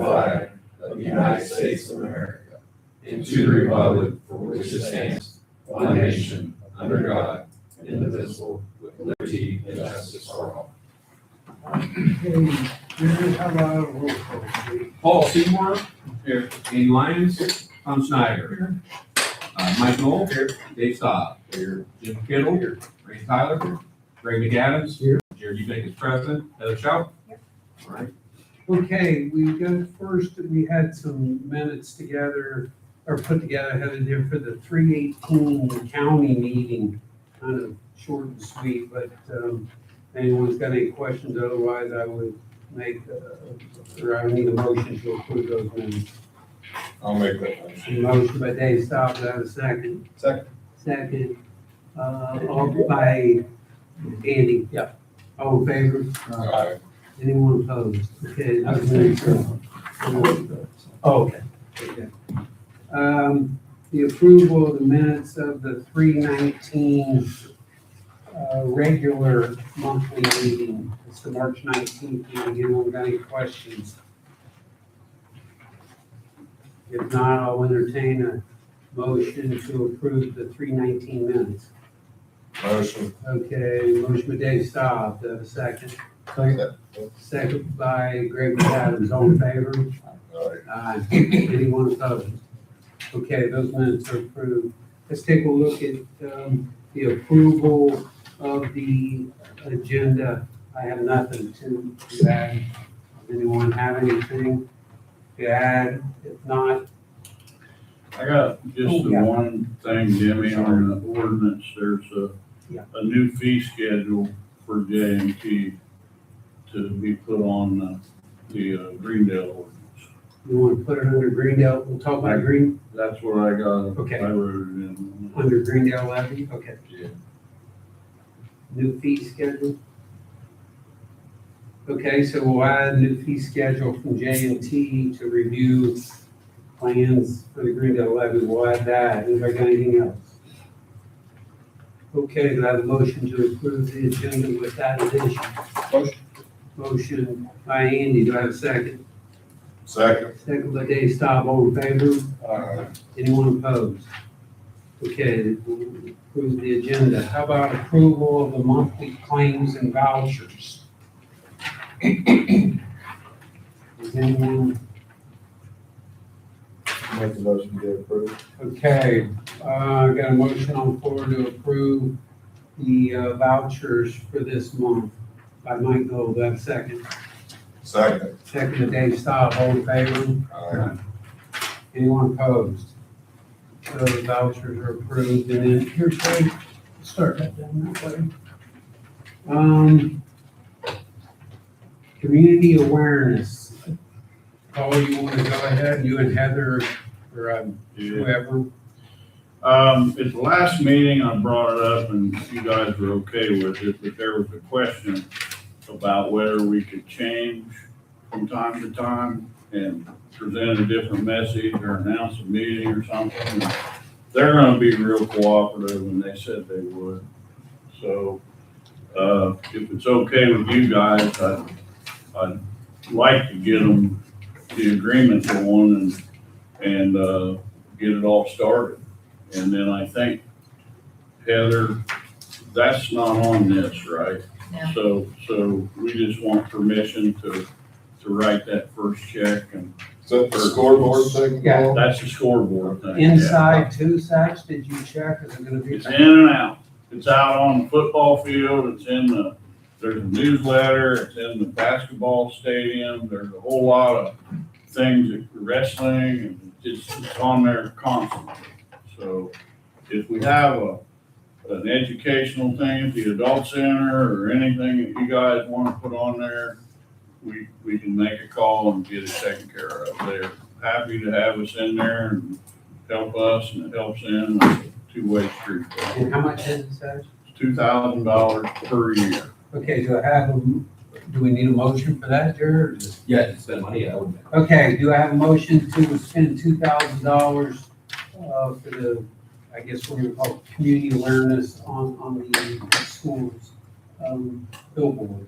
flag of the United States of America and to the republic for which it stands, one nation, under God, indivisible, with liberty and justice for all. Okay, how about a roll call, please? Paul Seymour. Here. Andy Lyons. Tom Schneider. Mike Knoll. Here. Dave Staub. Here. Jim Kittle. Here. Ray Tyler. Here. Greg McAdams. Here. Jerry Eubank is present. Heather Shaw. Here. All right. Okay, we got first, we had some minutes together, or put together, Heather, there for the 3/18 county meeting, kind of short and sweet, but if anyone's got any questions, otherwise I would make, or I need a motion to approve those minutes. I'll make that motion. Motion by Dave Stops, I have a second. Second. Second, all by Andy. Yeah. All in favor? Aye. Anyone opposed? Okay, those minutes are. Oh, okay. Okay. The approval of the minutes of the 3/19 regular monthly meeting. It's the March 19th meeting. Anyone got any questions? If not, I'll entertain a motion to approve the 3/19 minutes. Motion. Okay, motion by Dave Staub, do I have a second? Second by Greg McAdams, all in favor? Aye. Anyone opposed? Okay, those minutes are approved. Let's take a look at the approval of the agenda. I have nothing to add. Does anyone have anything to add? If not, I got just the yeah. one thing, Jimmy, on the ordinance, there's Yeah. a new fee schedule for J&T to be put on the Greendale ordinance. you want to put it under Greendale? We'll talk about Green, That's what I got. Okay. I wrote it in. under Greendale levy? Okay. Yeah. New fee schedule? Okay, so we'll add new fee schedule from J&T to review plans for the Greendale levy. We'll add that. Anybody got anything else? Okay, do I have a motion to approve the agenda with that addition? Motion. Motion by Andy. Do I have a second? Second. Second by Dave Staub. All in favor? Aye. Anyone opposed? Okay, we'll approve the agenda. How about approval of the monthly claims and vouchers? Is anyone, Make the motion to approve. okay, I got a motion on the floor to approve the vouchers for this month by Mike Gold. Do I have a second? Second. Second to Dave Staub. All in favor? Aye. Anyone opposed? So the vouchers are approved, and then here's where we start that down that way. Community awareness. Paul, you want to go ahead, you and Heather, or whoever? At the last meeting, I brought it up and you guys were okay with it, but there was a question about whether we could change from time to time and present a different message or announce a meeting or something. They're gonna be real cooperative, and they said they would. So, if it's okay with you guys, I'd like to get them the agreement going and get it all started. And then I think, Heather, that's not on this, right? No. So we just want permission to write that first check, and Is that the scoreboard thing? Yeah. that's the scoreboard thing. Inside two sets, did you check? Is it gonna be? It's in and out. It's out on the football field, it's in there's a newsletter, it's in the basketball stadium, there's a whole lot of things, wrestling, and it's on there constantly. So if we have an educational thing at the adult center or anything that you guys want to put on there, we can make a call and get it taken care of. They're happy to have us in there and help us, and it helps them. It's a two-way street. And how much is it, Saj? It's $2,000 per year. Okay, do we need a motion for that, Jared? or just- Yeah, to spend money, I would. Okay, do I have a motion to spend $2,000 for the, I guess we're gonna call it community awareness on the schools billboard?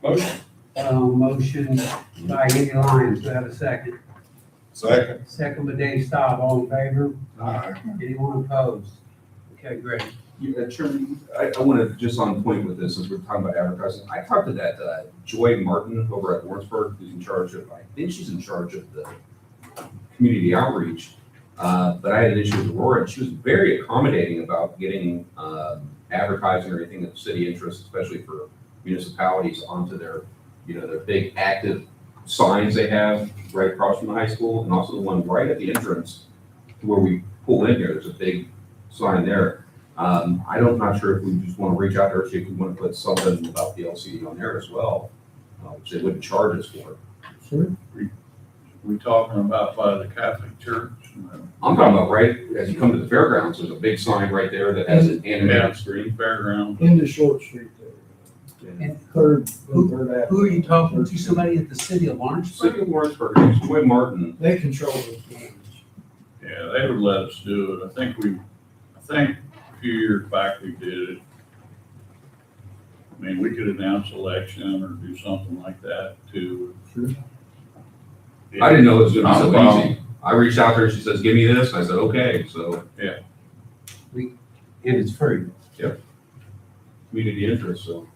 Motion. Motion by Andy Lyons, do I have a second? Second. Second by Dave Staub, all in favor? Aye. Anyone opposed? Okay, great. Chairman, I want to, just on point with this, since we're talking about advertising, I talked to that Joy Martin over at Lawrenceburg, who's in charge of, I think she's in charge of the community outreach. But I had an issue with Aurora, and she was very accommodating about getting advertising or anything of city interest, especially for municipalities, onto their, their big active signs they have right across from the high school, and also the one right at the entrance to where we pull in here. There's a big sign there. I'm not sure if we just want to reach out there, see if we want to put something about the LCD on there as well, which they wouldn't charge us for. We talking about by the Catholic Church? I'm talking about right as you come to the fairgrounds, there's a big sign right there that has an animated screen. Fairground. Into Short Street there. And Third who Avenue. are you talking to? Somebody at the city of Lawrenceburg? City of Lawrenceburg, it's Joy Martin. They control those games. Yeah, they would let us do it. I think a few years back we did it. I mean, we could announce election or do something like that too. Sure. I didn't know it was gonna be Not a so problem. easy. I reached out there, she says, give me this, I said, okay, so And it's free. community interest, so.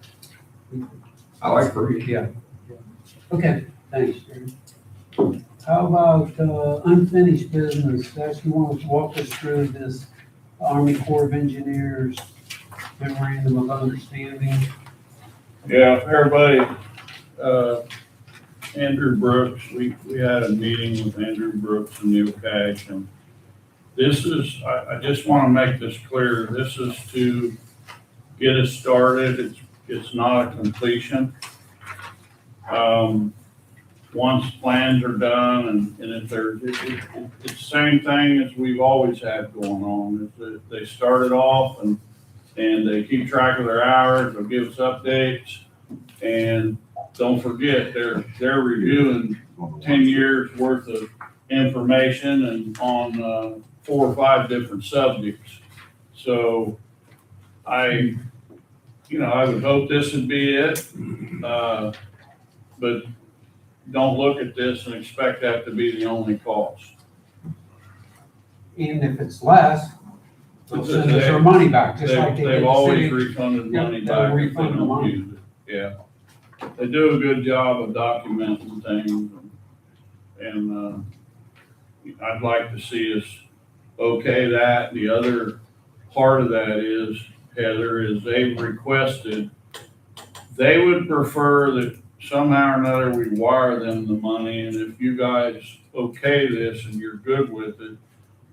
I like free. Yeah. Okay, thanks, Jerry. How about unfinished business? Actually, you want to walk us through this Army Corps of Engineers memorandum of understanding? Yeah, everybody, Andrew Brooks, we had a meeting with Andrew Brooks and Neil Cash, and this is, I just want to make this clear, this is to get us started, it's not a completion. Once plans are done and if there's, it's the same thing as we've always had going on, is that they started off and they keep track of their hours, they'll give us updates, and don't forget, they're reviewing 10 years worth of information and on 4 or 5 different subjects. So I would hope this would be it, but don't look at this and expect that to be the only cost. And if it's less, they'll send us our money back, just like they did They've the always city. refunded Yeah, money they'll back if they refund the don't money. use it. Yeah. They do a good job of documenting things, and I'd like to see us okay that. The other part of that is, Heather, is they've requested, they would prefer that somehow or another we wire them the money, and if you guys okay this and you're good with it,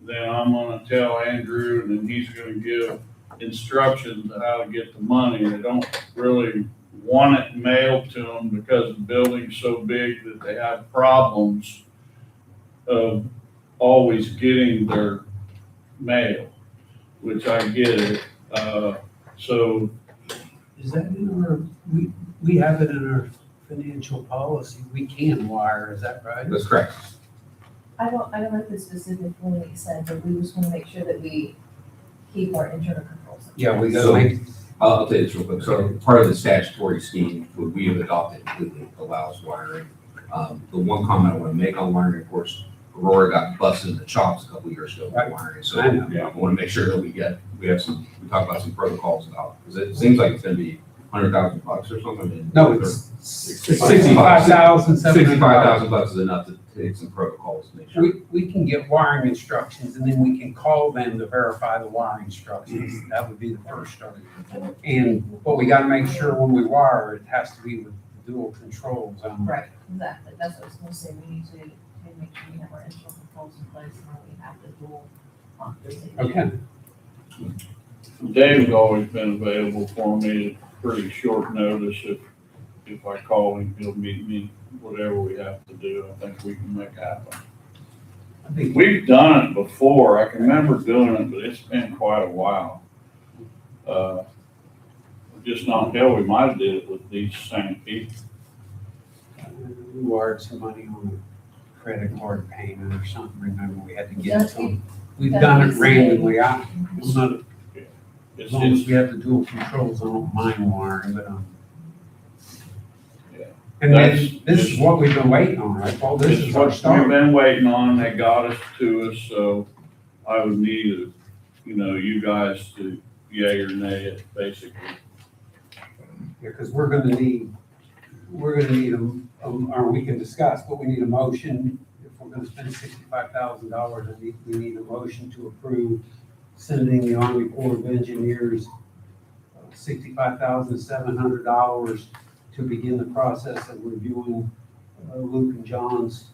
then I'm gonna tell Andrew, and then he's gonna give instructions on how to get the money. They don't really want it mailed to them because the building's so big that they have problems of always getting their mail, which I get it. So Is that in our, we have it in our financial policy, we can wire, is that right? That's correct. I don't know if this specifically said, but we just want to make sure that we keep our internal controls. Yeah, we So- gotta make, I'll tell you this real quick. So part of the statutory scheme, what we have adopted completely allows wiring. The one comment I want to make on wiring, of course, Aurora got busted in the chops a couple of years ago with wiring. So I know. I want to make sure that we talk about some protocols about, because it seems like it's going to be $100,000 or something. no, it's $65,700. $65,000 is enough to take some protocols to make sure. We can get wiring instructions and then we can call them to verify the wiring instructions. That would be the first start. But we gotta make sure when we wire, it has to be with dual controls. Right, exactly. That's what I was going to say. We need to make sure we have our internal controls in place and we have the dual authorization. Okay, Dave's always been available for me at pretty short notice. If I call him, he'll meet me, whatever we have to do. I think we can make happen. I think We've done it before. I can remember doing it, but it's been quite a while. Just not hell, we might have did it with these same people. we wired some money on a credit card payment or something. Remember, we had to get it to them. We've done it randomly. I'm not, It's, as long as it's, we have the dual controls, I don't mind wiring, but, Yeah. And That's this is what we've been waiting on, right, Paul? This It's is what our we've start. been waiting on, they got us to us, so I would need, you guys to yay or nay it, basically. Because we're gonna need, or we can discuss, but we need a motion. If we're gonna spend $65,000, we need a motion to approve sending the Army Corps of Engineers $65,700 to begin the process of reviewing Luke and John's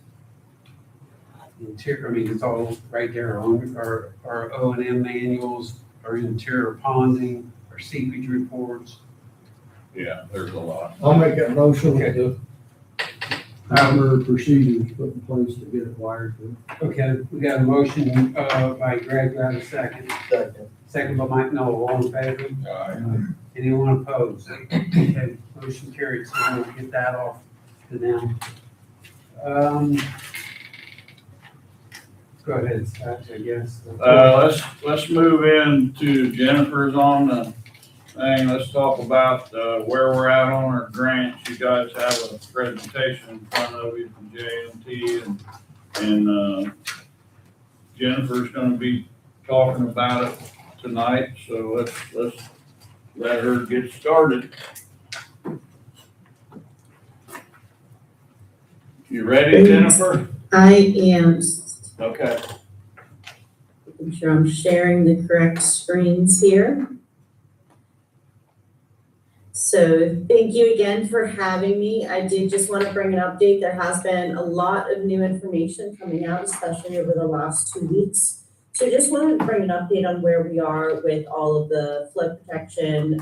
interior, I mean, it's all right there, our O&M manuals, our interior ponding, our seepage reports. Yeah, there's a lot. I'll make that motion Okay. to have our procedures put in place to get it wired. Okay, we got a motion by Greg, do I have a second? Second by Mike Noel, all in favor? Anyone opposed? Okay, motion carried, so we'll get that off to them. Go ahead, Scott, I guess. Let's move into Jennifer's on the thing. Let's talk about, where we're at on our grants. You guys have a presentation in front of you from JMT and Jennifer's gonna be talking about it tonight, so let's let her get started. You ready, Jennifer? I am. Okay. I'm sure I'm sharing the correct screens here. So thank you again for having me. I did just want to bring an update. There has been a lot of new information coming out, especially over the last 2 weeks. So just wanted to bring an update on where we are with all of the flood protection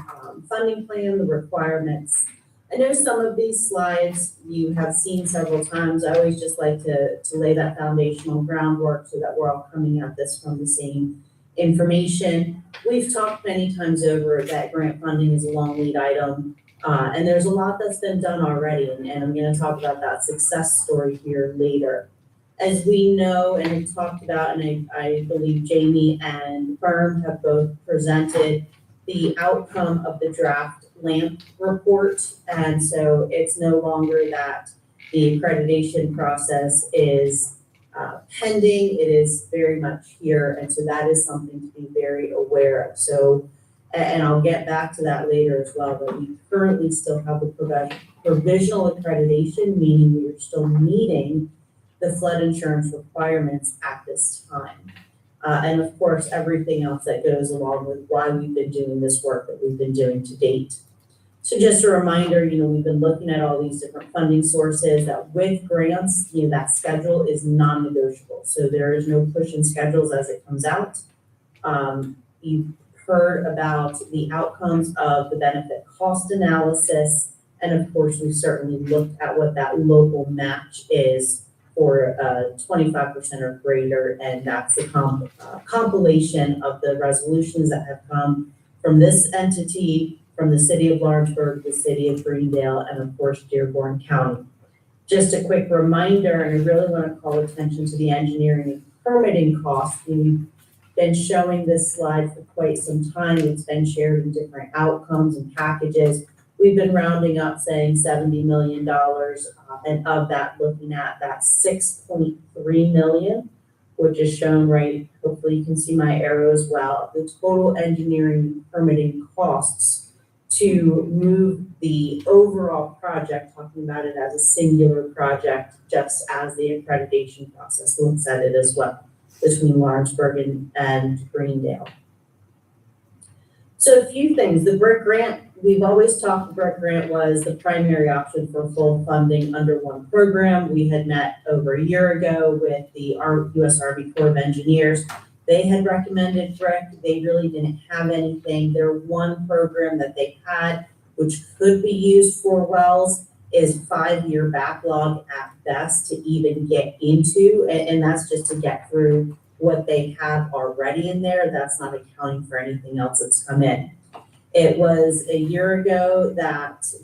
funding plan, the requirements. I know some of these slides you have seen several times. I always just like to lay that foundational groundwork so that we're all coming at this from the same information. We've talked many times over that grant funding is a long lead item, and there's a lot that's been done already, and I'm going to talk about that success story here later. As we know and we've talked about, and I believe Jamie and Firm have both presented the outcome of the draft LAMP report, and so it's no longer that the accreditation process is pending, it is very much here, and so that is something to be very aware of. So, and I'll get back to that later as well, but we currently still have the provisional accreditation, meaning we are still meeting the flood insurance requirements at this time. And of course, everything else that goes along with why we've been doing this work that we've been doing to date. So just a reminder, we've been looking at all these different funding sources that with grants, that schedule is non-negotiable. So there is no push in schedules as it comes out. You've heard about the outcomes of the benefit cost analysis. And of course, we've certainly looked at what that local match is for 25% or greater. And that's the compilation of the resolutions that have come from this entity, from the city of Lawrenceburg, the city of Greendale, and of course Dearborn County. Just a quick reminder, and I really want to call attention to the engineering and permitting costs. We've been showing this slide for quite some time. It's been shared in different outcomes and packages. We've been rounding up saying $70 million, and of that looking at that 6.3 million, which is shown right, hopefully you can see my arrow as well. The total engineering permitting costs to move the overall project, talking about it as a singular project, just as the accreditation process looks at it as well, between Lawrenceburg and Greendale. So a few things, the BRIC grant, we've always talked the BRIC grant was the primary option for full funding under one program. We had met over a year ago with the U.S. Army Corps of Engineers. They had recommended BRIC. They really didn't have anything. Their one program that they had, which could be used for wells, is 5-year backlog at best to even get into, and that's just to get through what they have already in there. That's not accounting for anything else that's come in. It was a year ago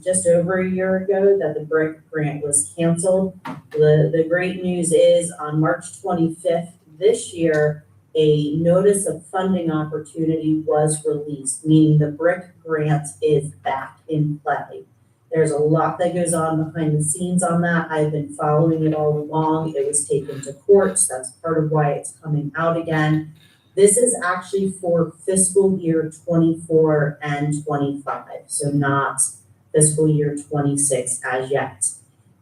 just over a year ago, that the BRIC grant was canceled. The great news is on March 25th this year, a notice of funding opportunity was released, meaning the BRIC grant is back in play. There's a lot that goes on behind the scenes on that. I've been following it all along. It was taken to courts. That's part of why it's coming out again. This is actually for fiscal year 24 and 25, so not fiscal year 26 as yet.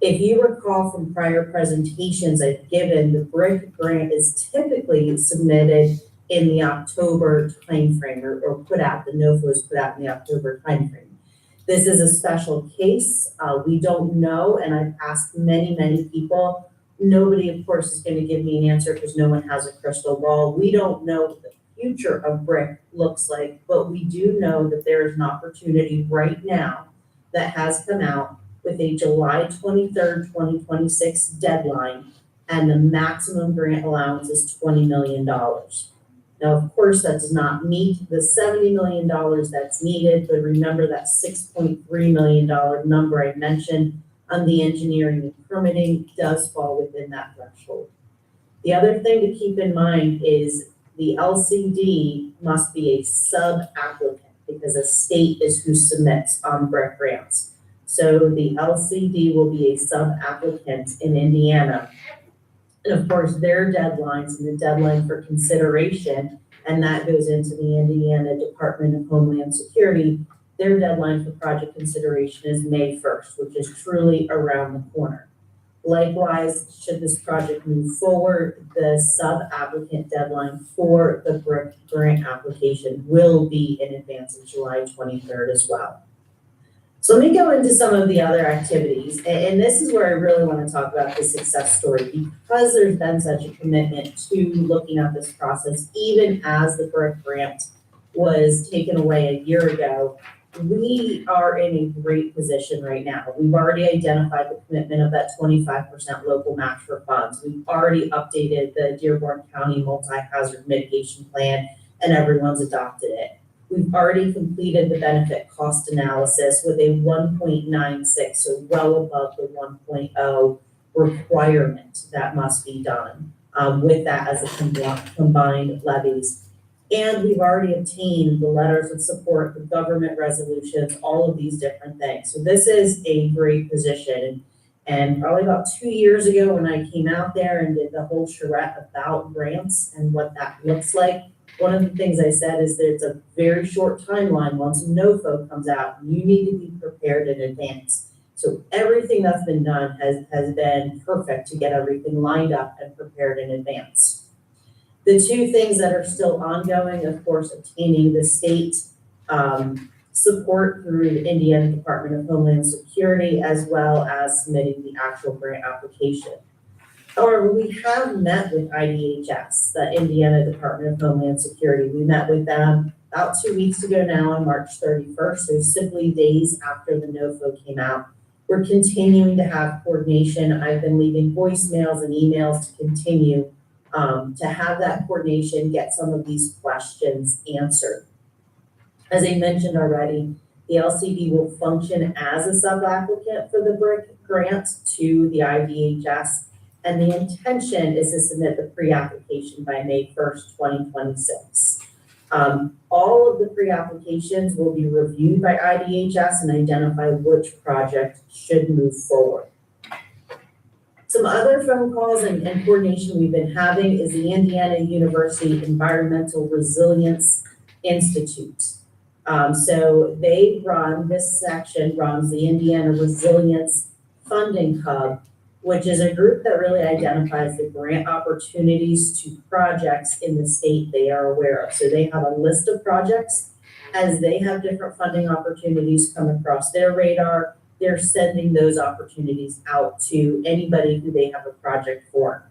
If you recall from prior presentations I've given, the BRIC grant is typically submitted in the October timeframe or put out, the NOFO is put out in the October timeframe. This is a special case. We don't know, and I've asked many, many people. Nobody, of course, is going to give me an answer because no one has a crystal ball. We don't know what the future of BRIC looks like, but we do know that there is an opportunity right now that has come out with a July 23rd, 2026 deadline, and the maximum grant allowance is $20 million. Now, of course, that does not meet the $70 million that's needed, but remember that $6.3 million number I mentioned on the engineering and permitting does fall within that threshold. The other thing to keep in mind is the LCD must be a sub-applicant because a state is who submits on BRIC grants. So the LCD will be a sub-applicant in Indiana. And of course, their deadlines and the deadline for consideration, and that goes into the Indiana Department of Homeland Security, their deadline for project consideration is May 1st, which is truly around the corner. Likewise, should this project move forward, the sub-applicant deadline for the BRIC grant application will be in advance of July 23rd as well. So let me go into some of the other activities, and this is where I really want to talk about the success story because there's been such a commitment to looking at this process, even as the BRIC grant was taken away a year ago. We are in a great position right now. We've already identified the commitment of that 25% local match for funds. We've already updated the Dearborn County multi-hazard mitigation plan, and everyone's adopted it. We've already completed the benefit cost analysis with a 1.96, so well above the 1.0 requirement that must be done with that as a combined levies. And we've already obtained the letters of support, the government resolutions, all of these different things. So this is a great position. And probably about 2 years ago when I came out there and did the whole charrette about grants and what that looks like, one of the things I said is that it's a very short timeline once NOFO comes out. You need to be prepared in advance. So everything that's been done has been perfect to get everything lined up and prepared in advance. The two things that are still ongoing, of course, obtaining the state support through the Indiana Department of Homeland Security, as well as submitting the actual grant application. However, we have met with IDHS, the Indiana Department of Homeland Security. We met with them about 2 weeks ago now on March 31st, so simply days after the NOFO came out. We're continuing to have coordination. I've been leaving voicemails and emails to continue to have that coordination, get some of these questions answered. As I mentioned already, the LCD will function as a sub-applicant for the BRIC grant to the IDHS, and the intention is to submit the pre-application by May 1st, 2026. All of the pre-applications will be reviewed by IDHS and identify which project should move forward. Some other phone calls and coordination we've been having is the Indiana University Environmental Resilience Institute. So they run, this section runs the Indiana Resilience Funding Hub, which is a group that really identifies the grant opportunities to projects in the state they are aware of. So they have a list of projects. As they have different funding opportunities come across their radar, they're sending those opportunities out to anybody who they have a project for.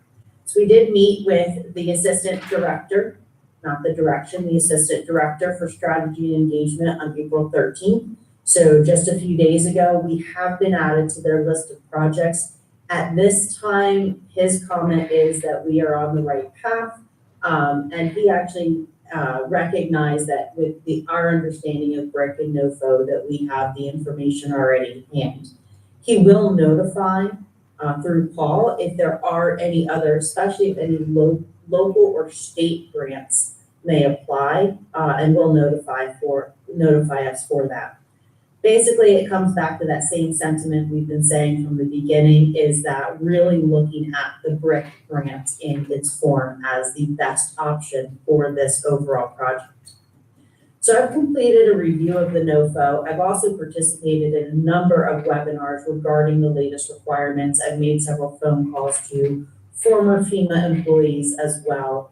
So we did meet with the assistant director, not the direction, the assistant director for strategy and engagement on April 13th. So just a few days ago, we have been added to their list of projects. At this time, his comment is that we are on the right path. And he actually recognized that with our understanding of BRIC and NOFO that we have the information already in hand. He will notify through Paul if there are any other, especially if any local or state grants may apply, and will notify us for that. Basically, it comes back to that same sentiment we've been saying from the beginning, is that really looking at the BRIC grant in its form as the best option for this overall project. So I've completed a review of the NOFO. I've also participated in a number of webinars regarding the latest requirements. I've made several phone calls to former FEMA employees as well.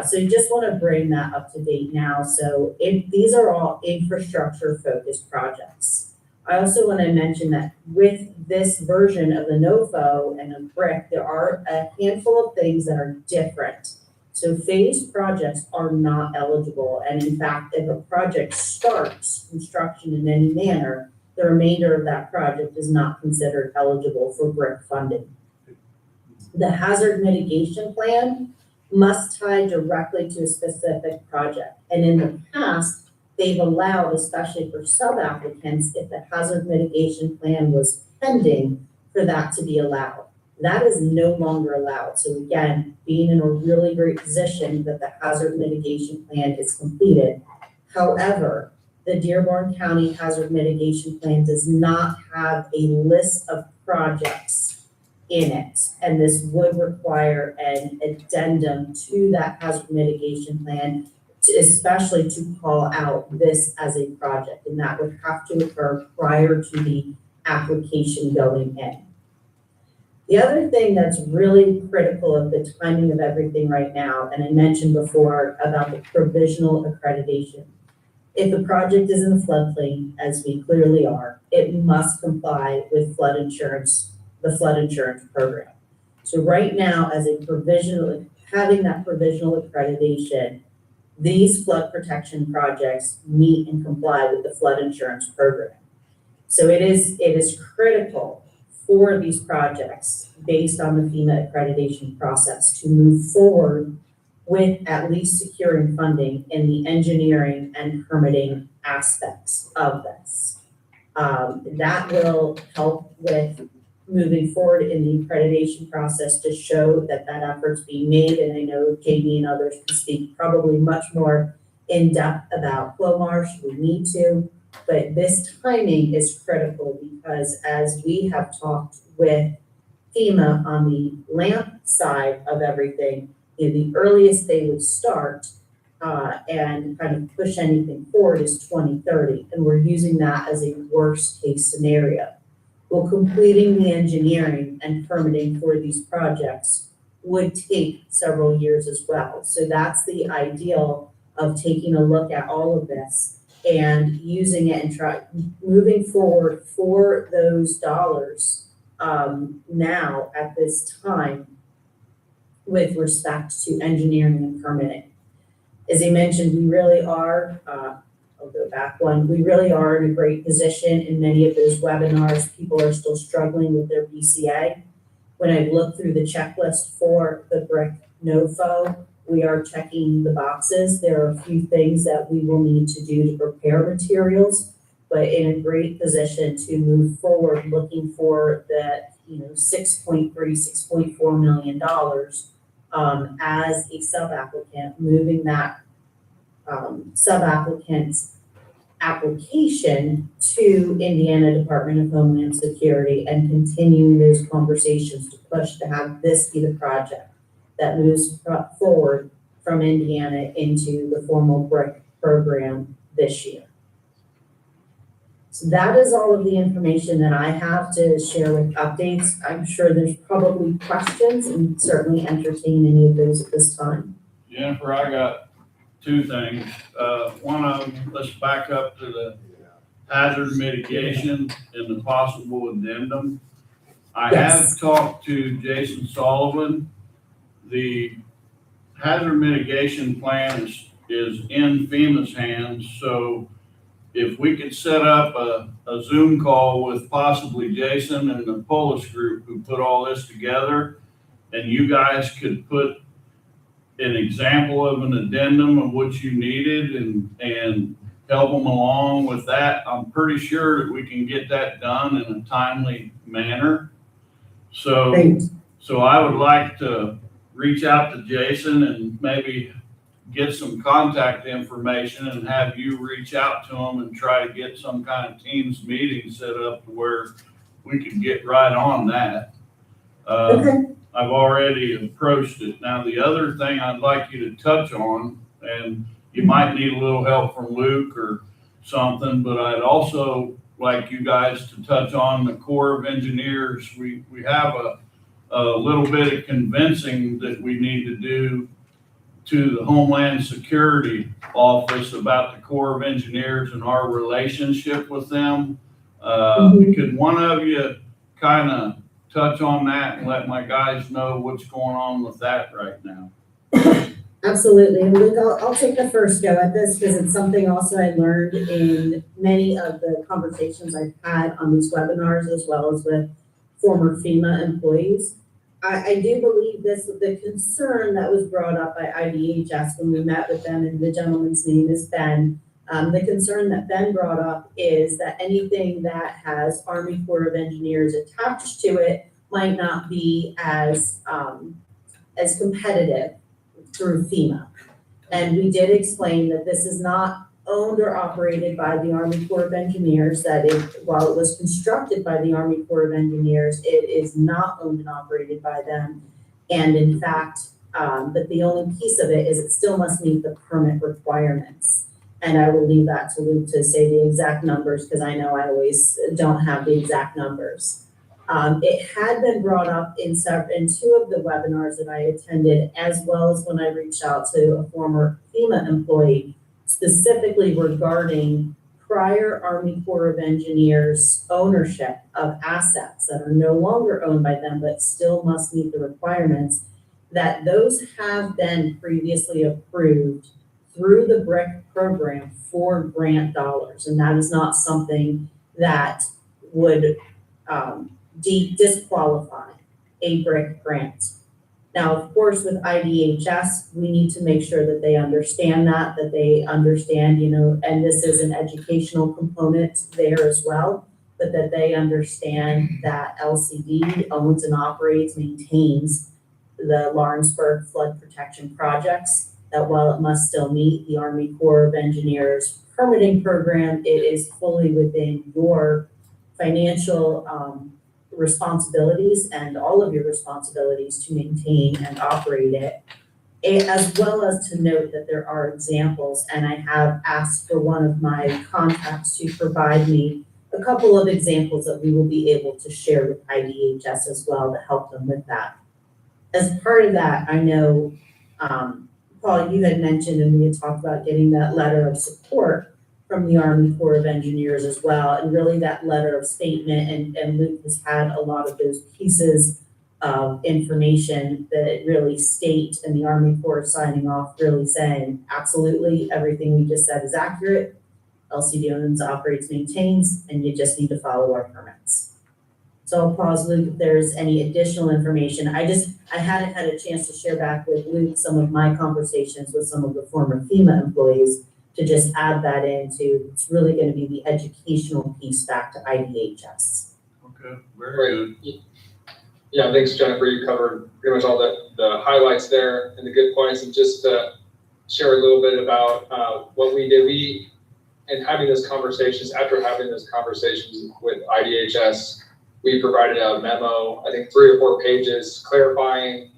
So you just want to bring that up to date now. So these are all infrastructure focused projects. I also want to mention that with this version of the NOFO and of BRIC, there are a handful of things that are different. So phased projects are not eligible. And in fact, if a project starts construction in any manner, the remainder of that project is not considered eligible for BRIC funding. The hazard mitigation plan must tie directly to a specific project. And in the past, they've allowed, especially for sub-applicants, if the hazard mitigation plan was pending, for that to be allowed. That is no longer allowed. So again, being in a really great position that the hazard mitigation plan is completed. However, the Dearborn County Hazard Mitigation Plan does not have a list of projects in it. And this would require an addendum to that hazard mitigation plan, especially to call out this as a project. And that would have to occur prior to the application going in. The other thing that's really critical of the timing of everything right now, and I mentioned before about the provisional accreditation. If the project is in the floodplain, as we clearly are, it must comply with flood insurance, the flood insurance program. So right now, as a provisional, having that provisional accreditation, these flood protection projects meet and comply with the flood insurance program. So it is critical for these projects based on the FEMA accreditation process to move forward with at least securing funding in the engineering and permitting aspects of this. That will help with moving forward in the accreditation process to show that that effort's being made. And I know Jamie and others can speak probably much more in depth about Flowmarsh. We need to, but this timing is critical because as we have talked with FEMA on the LAMP side of everything, the earliest they would start and kind of push anything forward is 2030. And we're using that as a worst case scenario. Well, completing the engineering and permitting for these projects would take several years as well. So that's the ideal of taking a look at all of this and using it and moving forward for those dollars now at this time with respect to engineering and permitting. As I mentioned, we really are, I'll go back one, we really are in a great position in many of those webinars. People are still struggling with their BCA. When I look through the checklist for the BRIC NOFO, we are checking the boxes. There are a few things that we will need to do to prepare materials, but in a great position to move forward looking for the $6.4 million as a sub-applicant, moving that sub-applicant's application to Indiana Department of Homeland Security and continuing those conversations to push to have this be the project that moves forward from Indiana into the formal BRIC program this year. So that is all of the information that I have to share with updates. I'm sure there's probably questions and certainly entertain any of those at this time. Jennifer, I got two things. One of them, let's back up to the hazard mitigation and the possible addendum. I Yes. have talked to Jason Sullivan. The hazard mitigation plan is in FEMA's hands, so if we could set up a Zoom call with possibly Jason and the Polish group who put all this together, and you guys could put an example of an addendum of what you needed and help them along with that, I'm pretty sure that we can get that done in a timely manner. So I would like to reach out to Jason and maybe get some contact information and have you reach out to them and try to get some kind of Teams meeting set up to where we can get right on that. Okay. I've already approached it. Now, the other thing I'd like you to touch on, and you might need a little help from Luke or something, but I'd also like you guys to touch on the Corps of Engineers. We have a little bit of convincing that we need to do to the Homeland Security Office about the Corps of Engineers and our relationship with them. Could one of you kind of touch on that and let my guys know what's going on with that right now? Absolutely. And Luke, I'll take the first go at this because it's something also I learned in many of the conversations I've had on these webinars, as well as with former FEMA employees. I do believe the concern that was brought up by IDHS when we met with them, and the gentleman's name is Ben. The concern that Ben brought up is that anything that has Army Corps of Engineers attached to it might not be as competitive through FEMA. And we did explain that this is not owned or operated by the Army Corps of Engineers, that while it was constructed by the Army Corps of Engineers, it is not owned and operated by them. And in fact, but the only piece of it is it still must meet the permit requirements. And I will leave that to Luke to say the exact numbers, because I know I always don't have the exact numbers. It had been brought up in two of the webinars that I attended, as well as when I reached out to a former FEMA employee, specifically regarding prior Army Corps of Engineers ownership of assets that are no longer owned by them, but still must meet the requirements, that those have been previously approved through the BRIC program for grant dollars. And that is not something that would disqualify a BRIC grant. Now, of course, with IDHS, we need to make sure that they understand that they understand, and this is an educational component there as well, but that they understand that LCD owns and operates, maintains the Lawrenceburg flood protection projects, that while it must still meet the Army Corps of Engineers permitting program, it is fully within your financial responsibilities and all of your responsibilities to maintain and operate it, as well as to note that there are examples, and I have asked for one of my contacts to provide me a couple of examples that we will be able to share with IDHS as well to help them with that. As part of that, I know, Paul, you had mentioned, and we had talked about getting that letter of support from the Army Corps of Engineers as well, and really that letter of statement, and Luke has had a lot of those pieces of information that really state, and the Army Corps signing off, really saying, absolutely, everything we just said is accurate. LCD owns, operates, maintains, and you just need to follow our permits. So I'll pause, Luke, if there's any additional information. I hadn't had a chance to share back with Luke some of my conversations with some of the former FEMA employees, to just add that into, it's really going to be the educational piece back to IDHS. Okay, very good. Yeah, thanks, Jennifer. You covered pretty much all the highlights there and the good points. And just to share a little bit about what we did, and having those conversations, after having those conversations with IDHS, we provided a memo, I think 3 or 4 pages, clarifying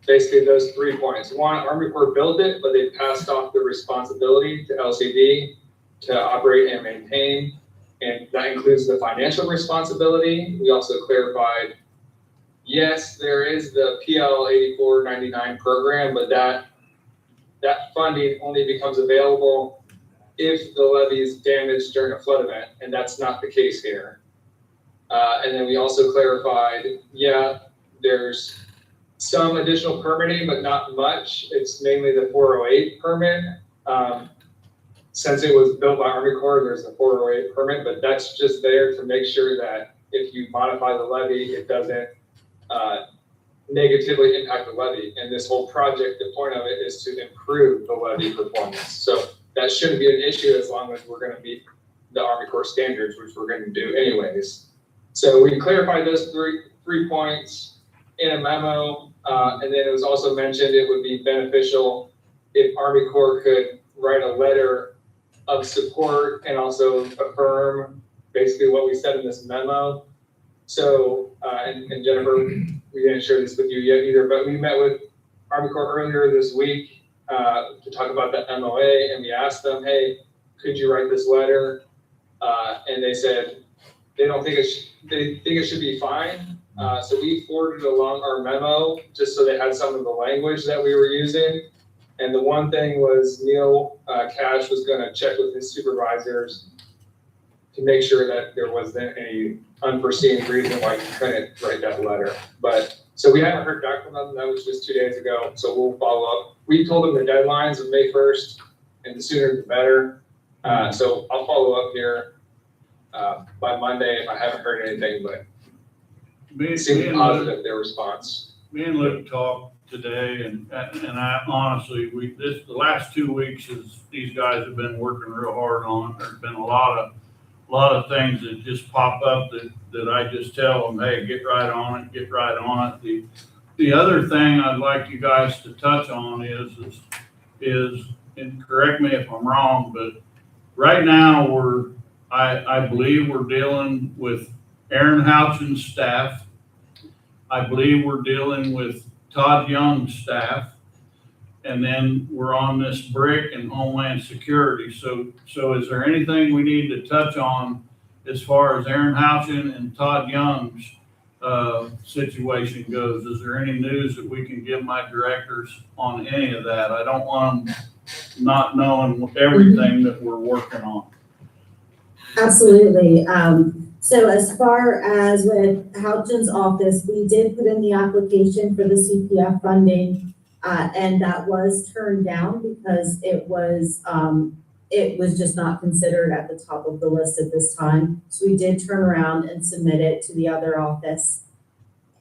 basically those 3 points. One, Army Corps built it, but they passed off the responsibility to LCD to operate and maintain, and that includes the financial responsibility. We also clarified, yes, there is the PL 8499 program, but that funding only becomes available if the levee is damaged during a flood event, and that's not the case here. And then we also clarified, yeah, there's some additional permitting, but not much. It's mainly the 408 permit. Since it was built by Army Corps, there's the 408 permit, but that's just there to make sure that if you modify the levee, it doesn't negatively impact the levee. And this whole project, the point of it is to improve the levee performance. So that shouldn't be an issue as long as we're going to meet the Army Corps standards, which we're going to do anyways. So we clarified those three points in a memo, and then it was also mentioned it would be beneficial if Army Corps could write a letter of support and also affirm basically what we said in this memo. So, and Jennifer, we didn't share this with you yet either, but we met with Army Corps earlier this week to talk about the MOA, and we asked them, hey, could you write this letter? And they said they don't think they think it should be fine. So we forwarded along our memo just so they had some of the language that we were using. And the one thing was Neil Cash was going to check with his supervisors to make sure that there wasn't any unforeseen reason why he couldn't write that letter. But so we haven't heard back from them. That was just 2 days ago. So we'll follow up. We told them the deadlines of May 1st, and the sooner the better. So I'll follow up here by Monday if I haven't heard anything, but it seemed positive, their response. Me and Luke talked today, and I honestly, the last 2 weeks these guys have been working real hard on. There's been a lot of things that just pop up that I just tell them, hey, get right on it. The other thing I'd like you guys to touch on is, and correct me if I'm wrong, but right now I believe we're dealing with Aaron Houchin's staff. I believe we're dealing with Todd Young's staff. And then we're on this brick and Homeland Security. So is there anything we need to touch on as far as Aaron Houchin and Todd Young's situation goes? Is there any news that we can give my directors on any of that? I don't want them not knowing everything that we're working on. Absolutely. So as far as with Houchin's office, we did put in the application for the CPF funding. And that was turned down because it was just not considered at the top of the list at this time. So we did turn around and submit it to the other office.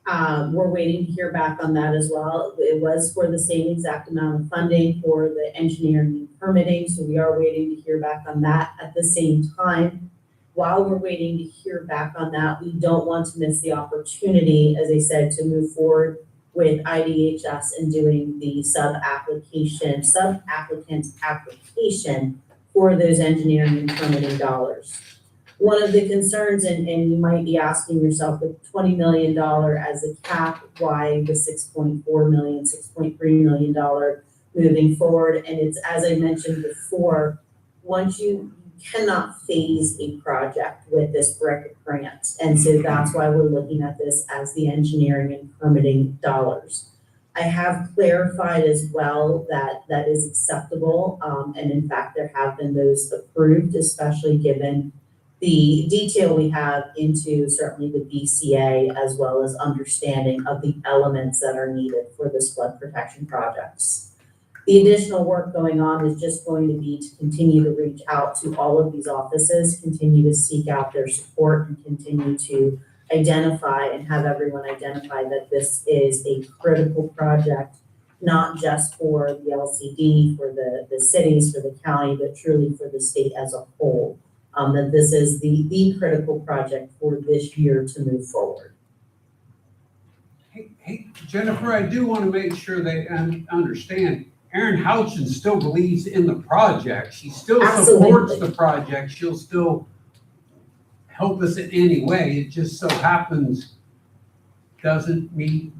We're waiting to hear back on that as well. It was for the same exact amount of funding for the engineering and permitting. So we are waiting to hear back on that at the same time. While we're waiting to hear back on that, we don't want to miss the opportunity, as I said, to move forward with IDHS and doing the sub-applicant application for those engineering and permitting dollars. One of the concerns, and you might be asking yourself, with $20 million as a cap, why the $6.4 million, $6.3 million moving forward? And it's, as I mentioned before, once you cannot phase a project with this brick grant. And so that's why we're looking at this as the engineering and permitting dollars. I have clarified as well that that is acceptable. And in fact, there have been those approved, especially given the detail we have into certainly the BCA, as well as understanding of the elements that are needed for this flood protection projects. The additional work going on is just going to be to continue to reach out to all of these offices, continue to seek out their support, and continue to identify and have everyone identify that this is a critical project, not just for the LCD, for the cities, for the county, but truly for the state as a whole. That this is the critical project for this year to move forward. Hey, Jennifer, I do want to make sure they understand. Erin Houchin still believes in the project. She still supports the project. She'll still help us in any way. It just so happens doesn't meet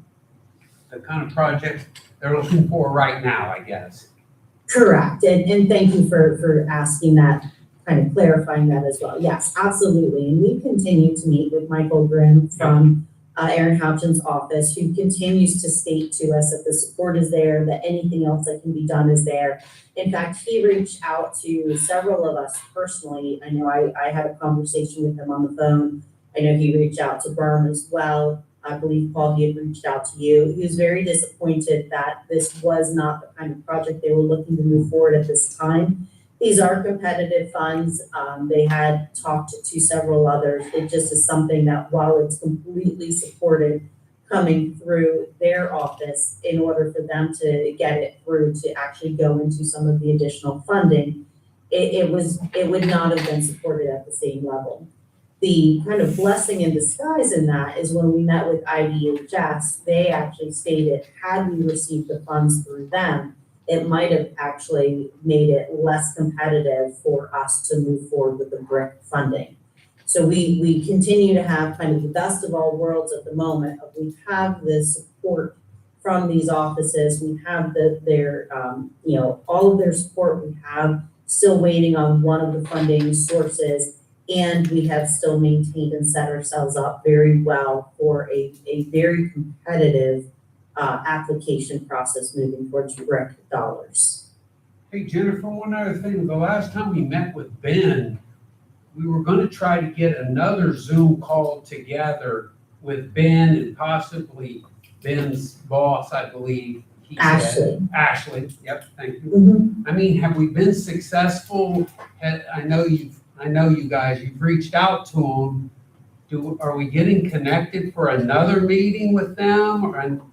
the kind of project they're looking for right now, I guess. Correct. And thank you for asking that, kind of clarifying that as well. Yes, absolutely. And we continue to meet with Michael Grimm from Aaron Houchin's office, who continues to state to us that the support is there, that anything else that can be done is there. In fact, he reached out to several of us personally. I know I had a conversation with him on the phone. I know he reached out to Berm as well. I believe, Paul, he had reached out to you. He was very disappointed that this was not the kind of project they were looking to move forward at this time. These are competitive funds. They had talked to several others. It just is something that, while it's completely supported coming through their office, in order for them to get it through to actually go into some of the additional funding, it would not have been supported at the same level. The kind of blessing in disguise in that is when we met with IDHS, they actually stated, had we received the funds through them, it might have actually made it less competitive for us to move forward with the BRIC funding. So we continue to have kind of the best of all worlds at the moment. We have the support from these offices. We have their all of their support. We have still waiting on one of the funding sources, and we have still maintained and set ourselves up very well for a very competitive application process moving towards BRIC dollars. Hey Jennifer, one other thing, the last time we met with Ben, we were gonna try to get another Zoom call together with Ben and possibly Ben's boss, I believe. He said. Ashley, yep, thank you. Mhm. I mean, have we been successful? I know you guys, you've reached out to them. Are we getting connected for another meeting with them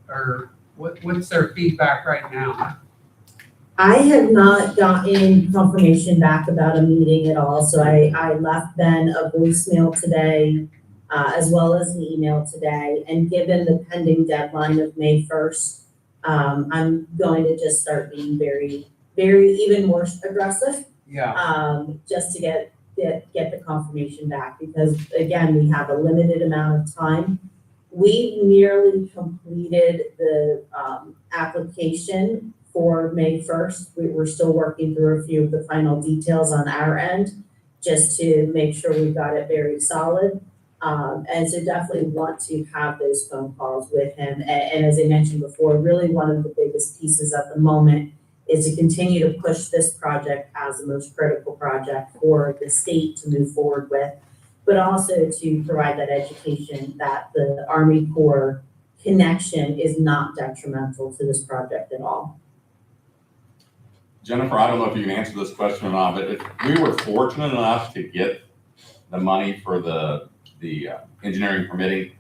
or what's their feedback right now? I have not gotten confirmation back about a meeting at all, so I left Ben a voicemail today, as well as an email today, and given the pending deadline of May 1st, I'm going to just start being very, very even more aggressive, Yeah, just to get the confirmation back, because again, we have a limited amount of time. We nearly completed the application for May 1st. We're still working through a few of the final details on our end, just to make sure we've got it very solid. And so definitely want to have those phone calls with him. And as I mentioned before, really one of the biggest pieces at the moment is to continue to push this project as the most critical project for the state to move forward with, but also to provide that education that the Army Corps connection is not detrimental to this project at all. Jennifer, I don't know if you can answer this question or not, but if we were fortunate enough to get the money for the engineering permitting,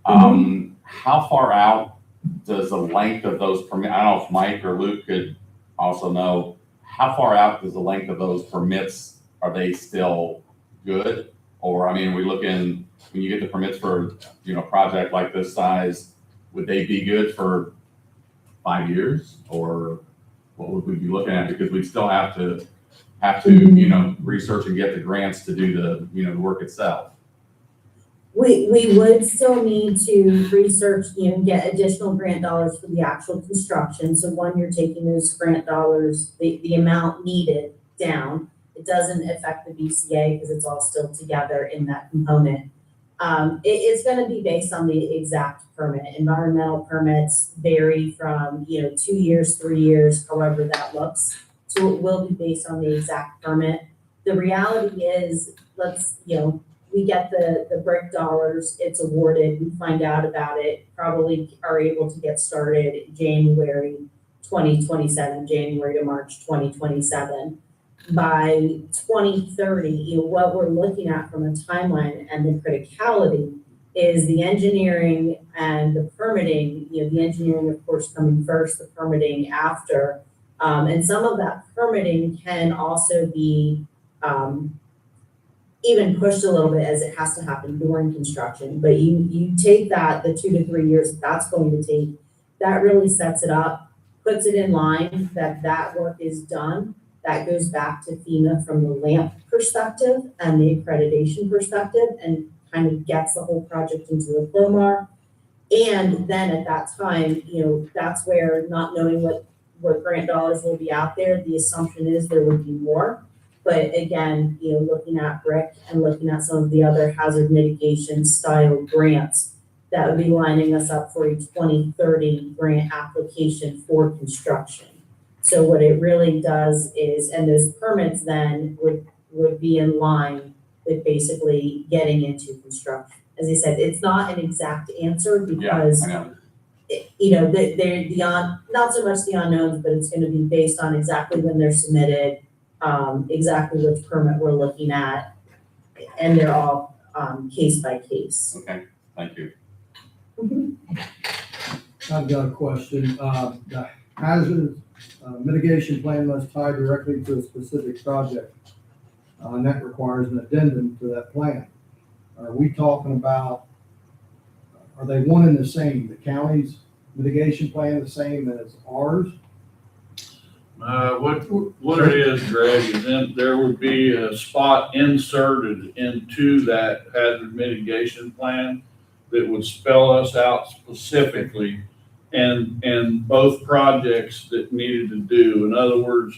how far out does the length of those permit? I don't know if Mike or Luke could also know, how far out does the length of those permits, are they still good? Or, I mean, are we looking, when you get the permits for, a project like this size, would they be good for 5 years? Or what would we be looking at? Because we'd still have to, research and get the grants to do the work itself. We would still need to research, get additional grant dollars for the actual construction. So one, you're taking those grant dollars, the amount needed down. It doesn't affect the BCA because it's all still together in that component. It's going to be based on the exact permit. Environmental permits vary from, 2 years, 3 years, however that looks. So it will be based on the exact permit. The reality is, we get the BRIC dollars, it's awarded, we find out about it, probably are able to get started January 2027, January to March 2027. By 2030, what we're looking at from a timeline and the criticality is the engineering and the permitting, the engineering, of course, coming first, the permitting after. And some of that permitting can also be even pushed a little bit as it has to happen during construction. But you take that, the 2 to 3 years that's going to take, that really sets it up, puts it in line that work is done. That goes back to FEMA from the LAMP perspective and the accreditation perspective, and kind of gets the whole project into the FLOMAR. And then at that time, that's where, not knowing what grant dollars will be out there, the assumption is there would be more. But again, looking at BRIC and looking at some of the other hazard mitigation style grants, that would be lining us up for a 2030 grant application for construction. So what it really does is, and those permits then would be in line with basically getting into construction. As I said, it's not an exact answer because, Yeah, I know. they're not so much the unknowns, but it's going to be based on exactly when they're submitted, exactly which permit we're looking at, and they're all case by case. Okay, thank you. I've got a question. The hazard mitigation plan must tie directly to a specific project. And that requires an addendum to that plan. Are we talking about, are they one and the same? The county's mitigation plan the same as ours? What it is, Greg, is then there would be a spot inserted into that hazard mitigation plan that would spell us out specifically and both projects that needed to do. In other words,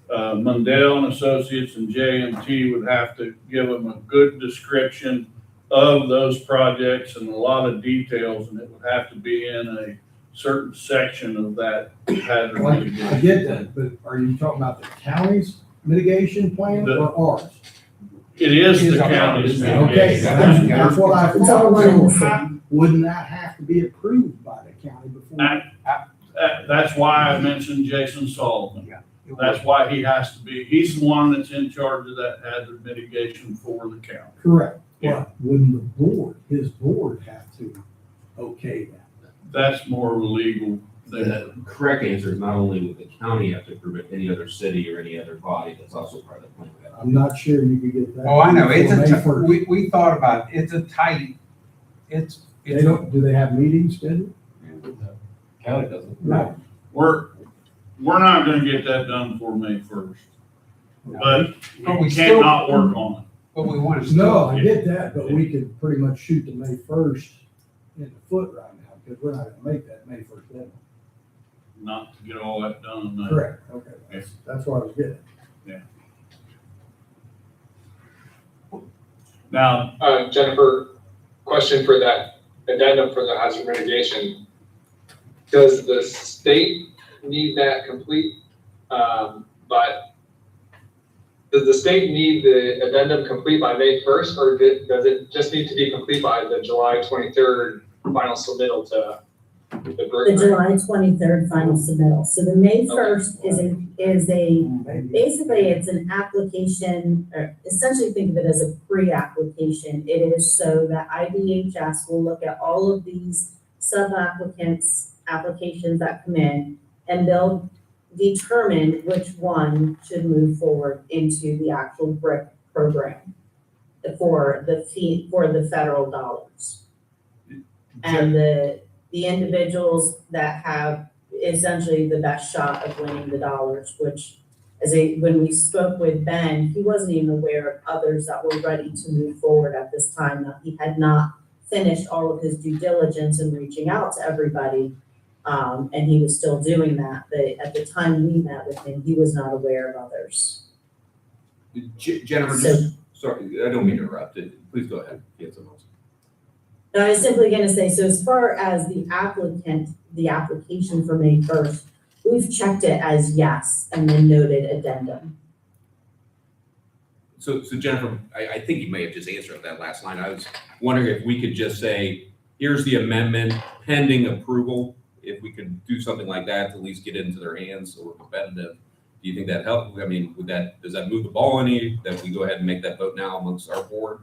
Mundell and Associates and JMT would have to give them a good description of those projects and a lot of details, and it would have to be in a certain section of that hazard Well, I mitigation. get that, but are you talking about the county's mitigation plan or ours? It is the county's Okay, mitigation. that's what I It's all thought. one and the So same. wouldn't that have to be approved by the county before? That's why I mentioned Jason Sullivan. That's why he has to be, he's the one that's in charge of that hazard mitigation for the county. Correct, Yeah. but wouldn't the board, his board have to okay that? That's more of a legal thing. The correct answer is not only would the county have to approve it, any other city or any other body that's also part of the plan. would have to. I'm not sure you could get that. Oh, I know, it's before May 1st. we thought about it, it's a tight, it's, They don't, do they have meetings scheduled? County doesn't. No. We're not gonna get that done before May 1st, but But we we can't still- not work on it. but we want to No, still. I get that, but we could pretty much shoot the May 1st in the foot right now, because we're not gonna make that May 1st deadline. Not to get all that done. now. Correct, okay, that's what I was getting. Now, Jennifer, question for that addendum for the hazard mitigation. Does the state need that complete? But does the state need the addendum complete by May 1st, or does it just need to be complete by the July 23rd final submittal to the The group? July 23rd final submittal. So the May 1st is basically it's an application, or essentially think of it as a pre-application. It is so that IDHS will look at all of these sub-applicants, applications that come in, and they'll determine which one should move forward into the actual BRIC program for the federal dollars. And the individuals that have essentially the best shot of winning the dollars, which when we spoke with Ben, he wasn't even aware of others that were ready to move forward at this time. That he had not finished all of his due diligence and reaching out to everybody. And he was still doing that. But at the time we met with him, he was not aware of others. Jennifer, So- just, sorry, I don't mean to interrupt. Please go ahead. Get someone else. No, I was simply gonna say, so as far as the application for May 1st, we've checked it as yes, and then noted addendum. So Jennifer, I think you may have just answered that last line. I was wondering if we could just say, here's the amendment pending approval. If we could do something like that to at least get it into their hands so we're competitive. Do you think that helped? I mean, does that move the ball any, that we go ahead and make that vote now amongst our board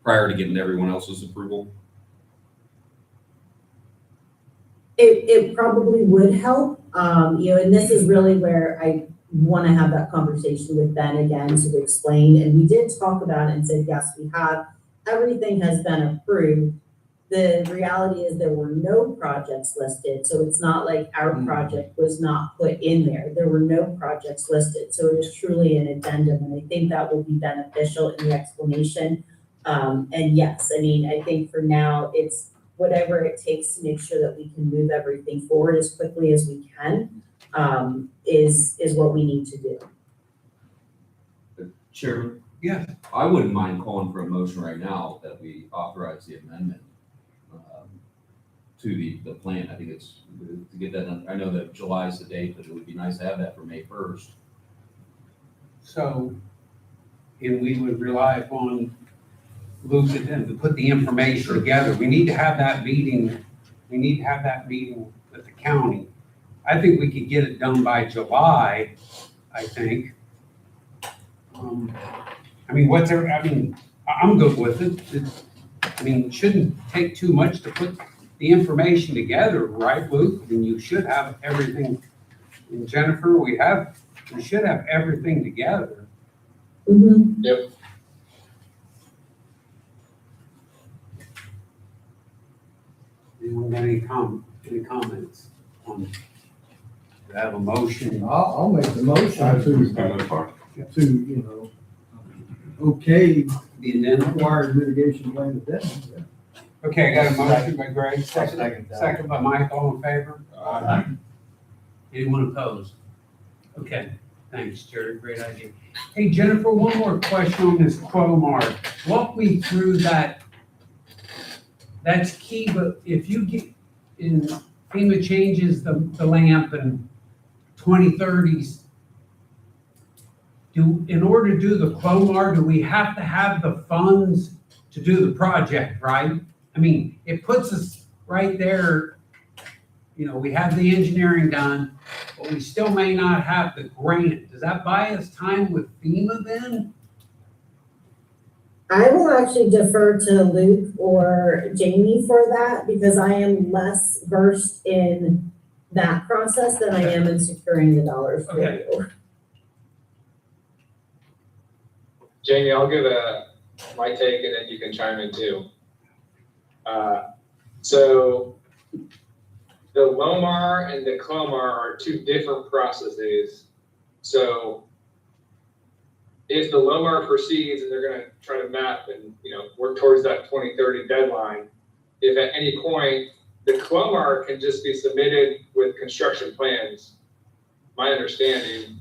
prior to getting everyone else's approval? It probably would help, and this is really where I want to have that conversation with Ben again to explain. And we did talk about it and said, yes, we have, everything has been approved. The reality is there were no projects listed, so it's not like our project was not put in there. There were no projects listed, so it is truly an addendum, and I think that will be beneficial in the explanation. And yes, I mean, I think for now, it's whatever it takes to make sure that we can move everything forward as quickly as we can, is what we need to do. Chairman? Yeah. I wouldn't mind calling for a motion right now that we authorize the amendment to the plan. I think it's, to get that done. I know that July is the date, but it would be nice to have that for May 1st. So, and we would rely upon Luke to put the information together. We need to have that meeting, with the county. I think we could get it done by July, I think. I mean, I'm good with it. It shouldn't take too much to put the information together, right, Luke? I mean, you should have everything. And Jennifer, we should have everything together. Mm-hmm. Yep. Anyone got any comments on? Do I have a motion? I'll make the motion to, okay, The addendum? required mitigation plan addendum. Okay, I got a motion by Greg, second by Mike, all in favor? Anyone opposed? Okay, thanks, Jerry, great idea. Hey, Jennifer, one more question on this Clomar. Walk me through that. That's key, but if you get, in FEMA changes the lamp in 2030s, in order to do the Clomar, do we have to have the funds to do the project, right? I mean, it puts us right there, we have the engineering done, but we still may not have the grant. Does that buy us time with FEMA then? I will actually defer to Luke or Jamie for that because I am less versed in that process than I am in securing the dollars for Okay. you. Jamie, I'll give my take and then you can chime in too. So the LOMAR and the CLOMAR are two different processes. So if the LOMAR proceeds and they're gonna try to map and, work towards that 2030 deadline, if at any point the CLOMAR can just be submitted with construction plans, my understanding,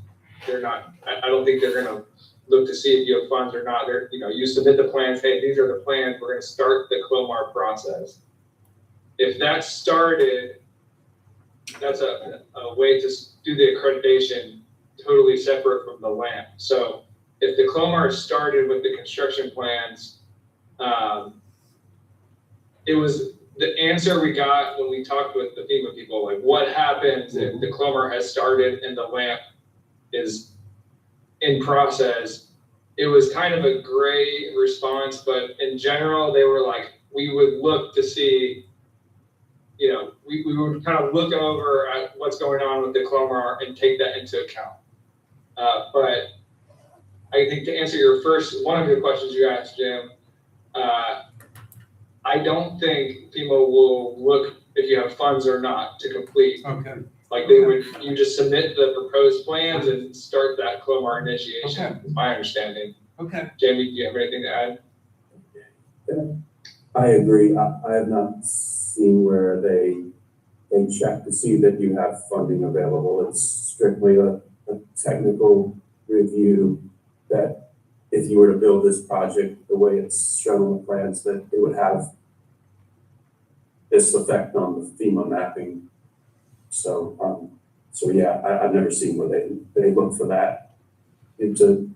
I don't think they're gonna look to see if you have funds or not. You submit the plans, hey, these are the plans, we're gonna start the CLOMAR process. If that's started, that's a way to do the accreditation totally separate from the LAMP. So if the CLOMAR started with the construction plans, it was the answer we got when we talked with the FEMA people, like what happens if the CLOMAR has started and the LAMP is in process. It was kind of a gray response, but in general, they were like, we would look to see, we would kind of look over at what's going on with the CLOMAR and take that into account. But I think to answer one of your questions you asked, Jim, I don't think FEMA will look if you have funds or not to complete. Okay. Like you just submit the proposed plans and start that CLOMAR initiation, is my understanding. Okay. Jamie, do you have anything to add? I agree. I have not seen where they check to see that you have funding available. It's strictly a technical review that if you were to build this project the way it's shown on the plans, that it would have this effect on the FEMA mapping. So yeah, I've never seen where they look for that to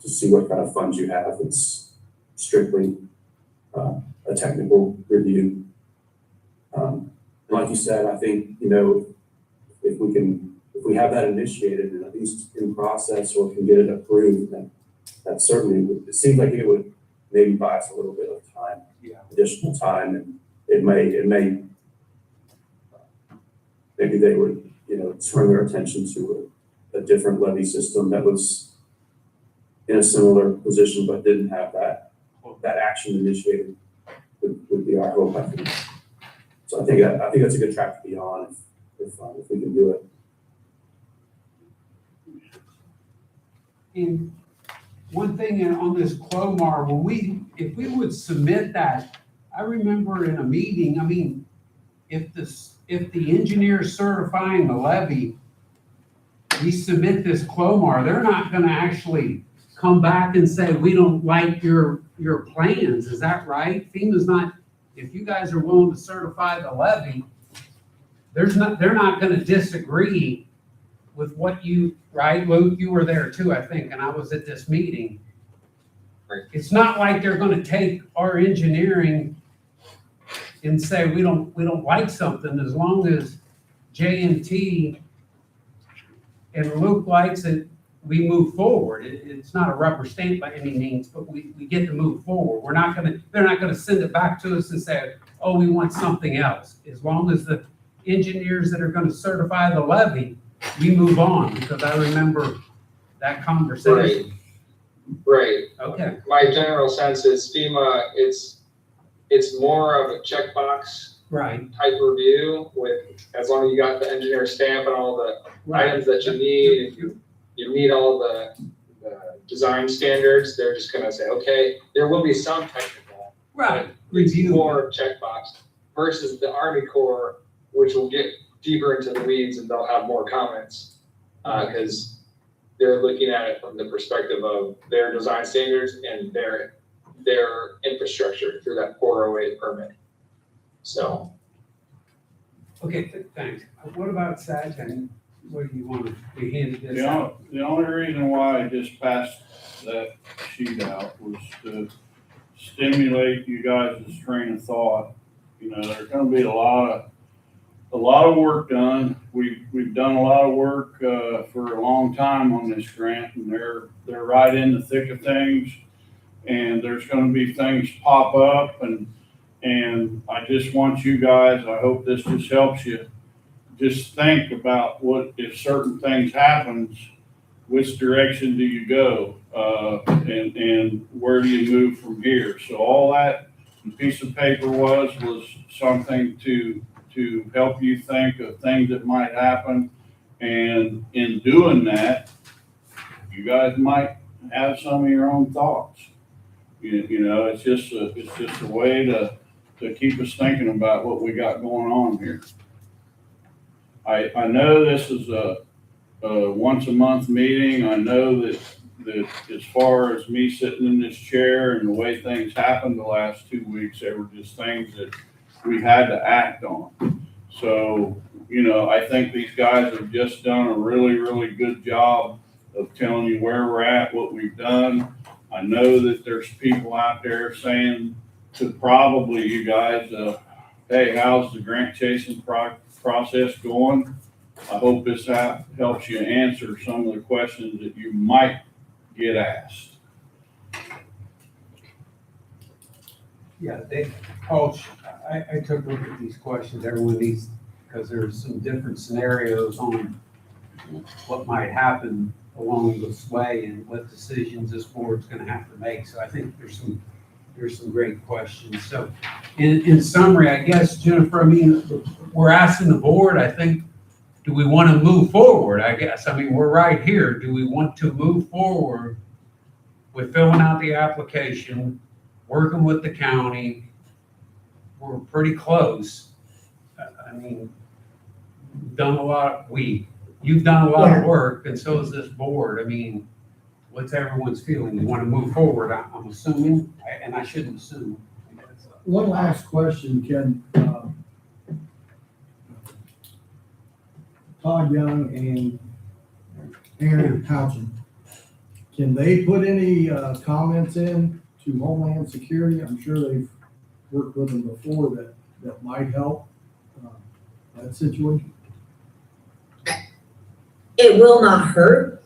see what kind of funds you have. It's strictly a technical review. Like you said, I think, if we have that initiated and at least in process or can get it approved, then that certainly it seems like it would maybe buy us a little bit of time, additional time, and maybe they would, turn their attention to a different levy system that was in a similar position but didn't have that action initiated would be our hope, I think. So I think that's a good track to be on if we can do it. And one thing on this CLOMAR, if we would submit that, I remember in a meeting, if the engineer certifying the levy, we submit this CLOMAR, they're not gonna actually come back and say, we don't like your plans, is that right? FEMA's not, if you guys are willing to certify the levy, they're not gonna disagree with what right, Luke, you were there too, I think, and I was at this meeting. Right. It's not like they're gonna take our engineering and say, we don't like something, as long as J&T and Luke likes it, we move forward. It's not a rubber stamp by any means, but we get to move forward. They're not gonna send it back to us and say, oh, we want something else. As long as the engineers that are gonna certify the levy, we move on, because I remember that conversation. Right. Okay. My general sense is FEMA, it's more of a checkbox Right, type review with, as long as you got the engineer stamp and all the right. items that you need, if you meet all the design standards, they're just gonna say, okay, there will be some technical. Right, but it's review. more checkbox versus the Army Corps, which will get deeper into the weeds and they'll have more comments. Cause they're looking at it from the perspective of their design standards and their infrastructure through that 408 permit. So, Okay, thanks. What about SAG and what do you want to be handed this The out? only reason why I just passed that sheet out was to stimulate you guys' train of thought. You know, there's gonna be a lot of work done. We've done a lot of work, for a long time on this grant, and they're right in the thick of things. And there's gonna be things pop up, and I just want you guys, I hope this just helps you, just think about what, if certain things happens, which direction do you go? And where do you move from here? So all that piece of paper was something to help you think of things that might happen. And in doing that, you guys might have some of your own thoughts. You know, it's just a way to keep us thinking about what we got going on here. I know this is a once a month meeting. I know that as far as me sitting in this chair and the way things happened the last 2 weeks, they were just things that we had to act on. So, you know, I think these guys have just done a really, really good job of telling you where we're at, what we've done. I know that there's people out there saying to probably you guys, hey, how's the grant chasing process going? I hope this helps you answer some of the questions that you might get asked. Yeah, Paul, I took a look at these questions, everyone needs, because there's some different scenarios on what might happen along this way and what decisions this board's gonna have to make. So I think there's some great questions. So in summary, I guess, Jennifer, I mean, we're asking the board, I think, do we want to move forward? I guess, I mean, we're right here. Do we want to move forward with filling out the application, working with the county? We're pretty close. I mean, you've done a lot of work, and so has this board. I mean, what's everyone's feeling? You want to move forward, I'm assuming, and I shouldn't assume. One last question, Ken. Todd Young and Aaron Houchin, can they put any comments in to Homeland Security? I'm sure they've worked with them before that might help that situation. It will not hurt.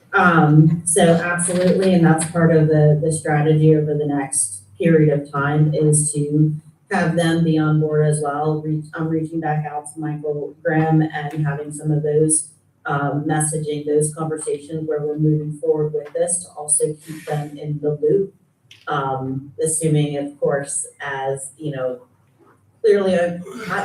So absolutely, and that's part of the strategy over the next period of time is to have them be on board as well. I'm reaching back out to Michael Graham and having some of those messaging, those conversations where we're moving forward with this to also keep them in the loop. Assuming, of course, as, you know, clearly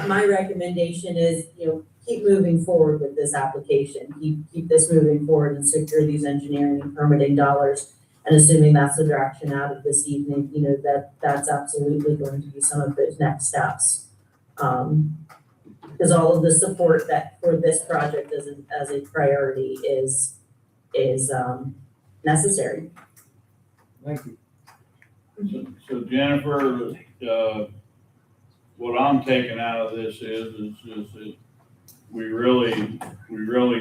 my recommendation is, you know, keep moving forward with this application, keep this moving forward and secure these engineering and permitting dollars. And assuming that's the direction out of this evening, you know, that's absolutely going to be some of those next steps. Because all of the support that for this project as a priority is necessary. Thank you. So Jennifer, what I'm taking out of this is that we really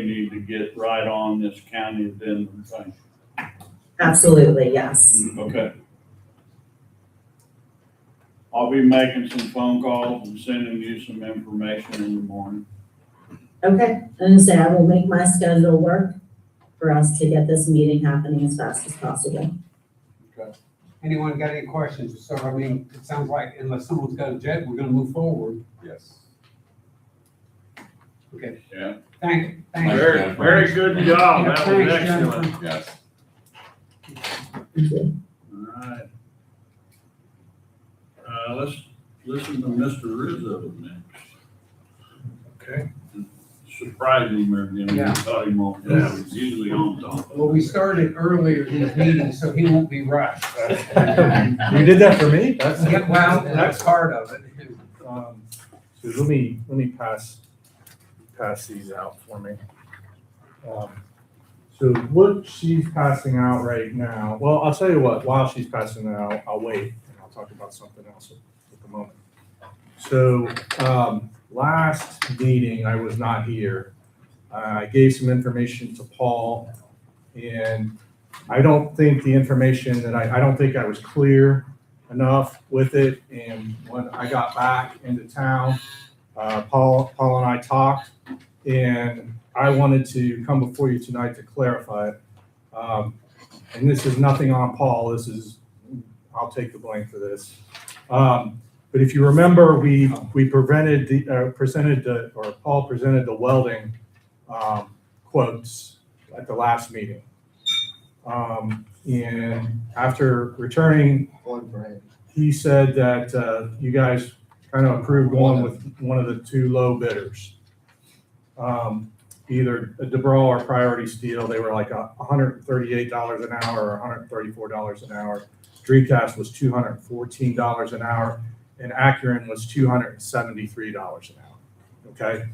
need to get right on this county addendum thing. Absolutely, yes. Okay. I'll be making some phone calls and sending you some information in the morning. Okay, and say I will make my schedule work for us to get this meeting happening as fast as possible. Anyone got any questions? So, I mean, it sounds like unless someone's got a jet, we're gonna move forward. Yes. Okay. Yeah. Thank you. Very, very good job. That was Thanks, excellent. Jennifer. Yes. Thank you. All right. Let's listen to Mr. Rizzo next. Okay. Surprised him again. Yeah. Thought him on, yeah, he's usually on top. Well, we started earlier in the meeting, so he won't be rushed. You did that for me? That's, Yeah, well, that's part of it. so let me pass these out for me. So what she's passing out right now, well, I'll tell you what, while she's passing it out, I'll wait and I'll talk about something else at the moment. So, last meeting, I was not here. I gave some information to Paul, and I don't think the information that I don't think I was clear enough with it. And when I got back into town, Paul and I talked, and I wanted to come before you tonight to clarify it. And this is nothing on Paul. This is, I'll take the blame for this. But if you remember, we presented Paul presented the welding quotes at the last meeting. And after returning, he said that you guys kind of approved going with one of the two low bidders. Either DeBraw or Priority Steel. They were like $138 an hour or $134 an hour. Dreecast was $214 an hour, and Acuren was $273 an hour. Okay.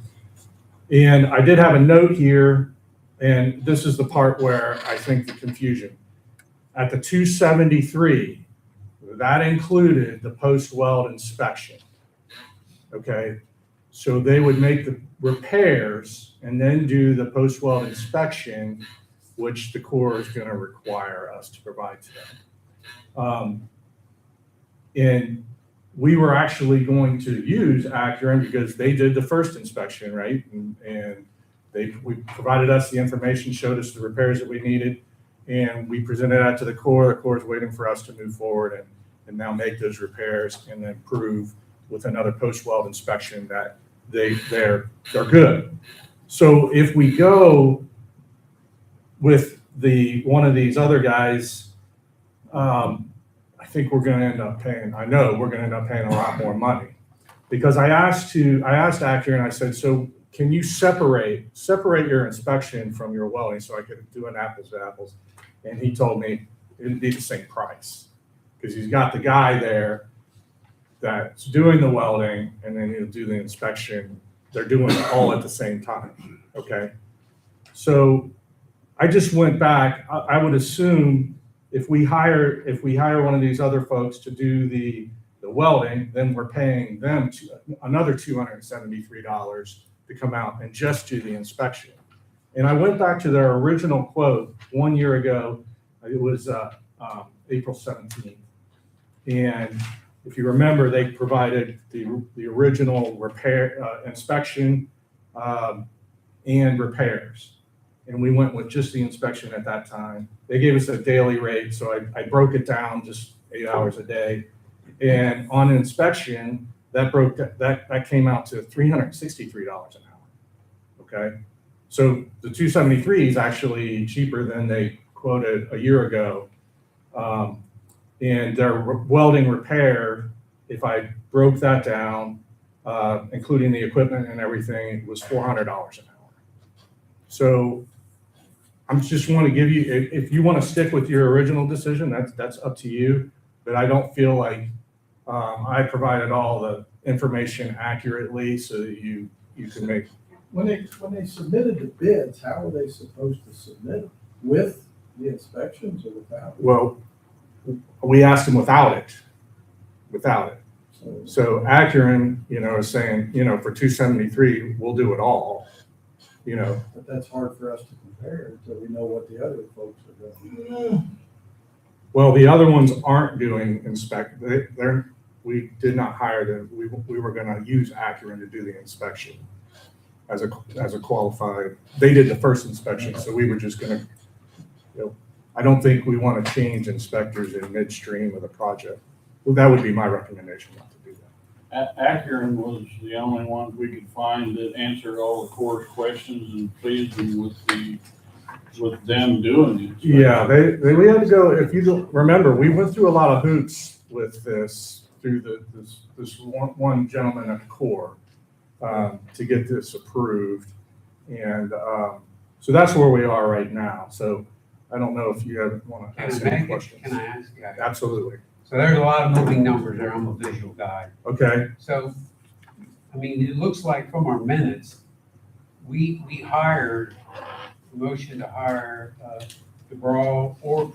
And I did have a note here, and this is the part where I think the confusion. At the 273, that included the post-weld inspection. Okay. So they would make the repairs and then do the post-weld inspection, which the Corps is going to require us to provide to them. And we were actually going to use Acuren because they did the first inspection, right? And we provided us the information, showed us the repairs that we needed, and we presented that to the Corps. The Corps is waiting for us to move forward and now make those repairs and then prove with another post-weld inspection that they're good. So if we go with one of these other guys, I think we're going to end up paying. I know we're going to end up paying a lot more money, because I asked Acuren, I said, so can you separate your inspection from your welding so I could do an apples to apples? And he told me it'd be the same price, because he's got the guy there that's doing the welding, and then he'll do the inspection. They're doing it all at the same time. Okay. So I just went back. I would assume if we hire one of these other folks to do the welding, then we're paying them another $273 to come out and just do the inspection. And I went back to their original quote 1 year ago. It was April 17th. And if you remember, they provided the original repair, inspection, and repairs. And we went with just the inspection at that time. They gave us a daily rate, so I broke it down just 8 hours a day. And on inspection, that came out to $363 an hour. Okay, so the 273 is actually cheaper than they quoted a year ago. And their welding repair, if I broke that down, including the equipment and everything, it was $400 an hour. So I just want to give you, if you want to stick with your original decision, that's up to you. But I don't feel like I provided all the information accurately so that you can make. When they submitted the bids, how were they supposed to submit them? With the inspections or without? Well, we asked them without it. So Acuren, is saying, for 273, we'll do it all, But that's hard for us to compare until we know what the other folks are doing. Well, the other ones aren't doing we did not hire them. We were going to use Acuren to do the inspection as a qualified. They did the first inspection, so we were just going to, I don't think we want to change inspectors in midstream of the project. Well, that would be my recommendation, not to do that. Acuren was the only one we could find that answered all the Corps' questions and pleased them with them doing it. Yeah, we had to go, if you remember, we went through a lot of hoops with this through this one gentleman at the Corps. to get this approved. And so that's where we are right now. So I don't know if you want to Can ask I any make it? questions. Can I ask? Yeah. Absolutely. So there's a lot of moving numbers there. I'm a visual guy. Okay. So, I mean, it looks like from our minutes, we hired, motion to hire, DeBraw or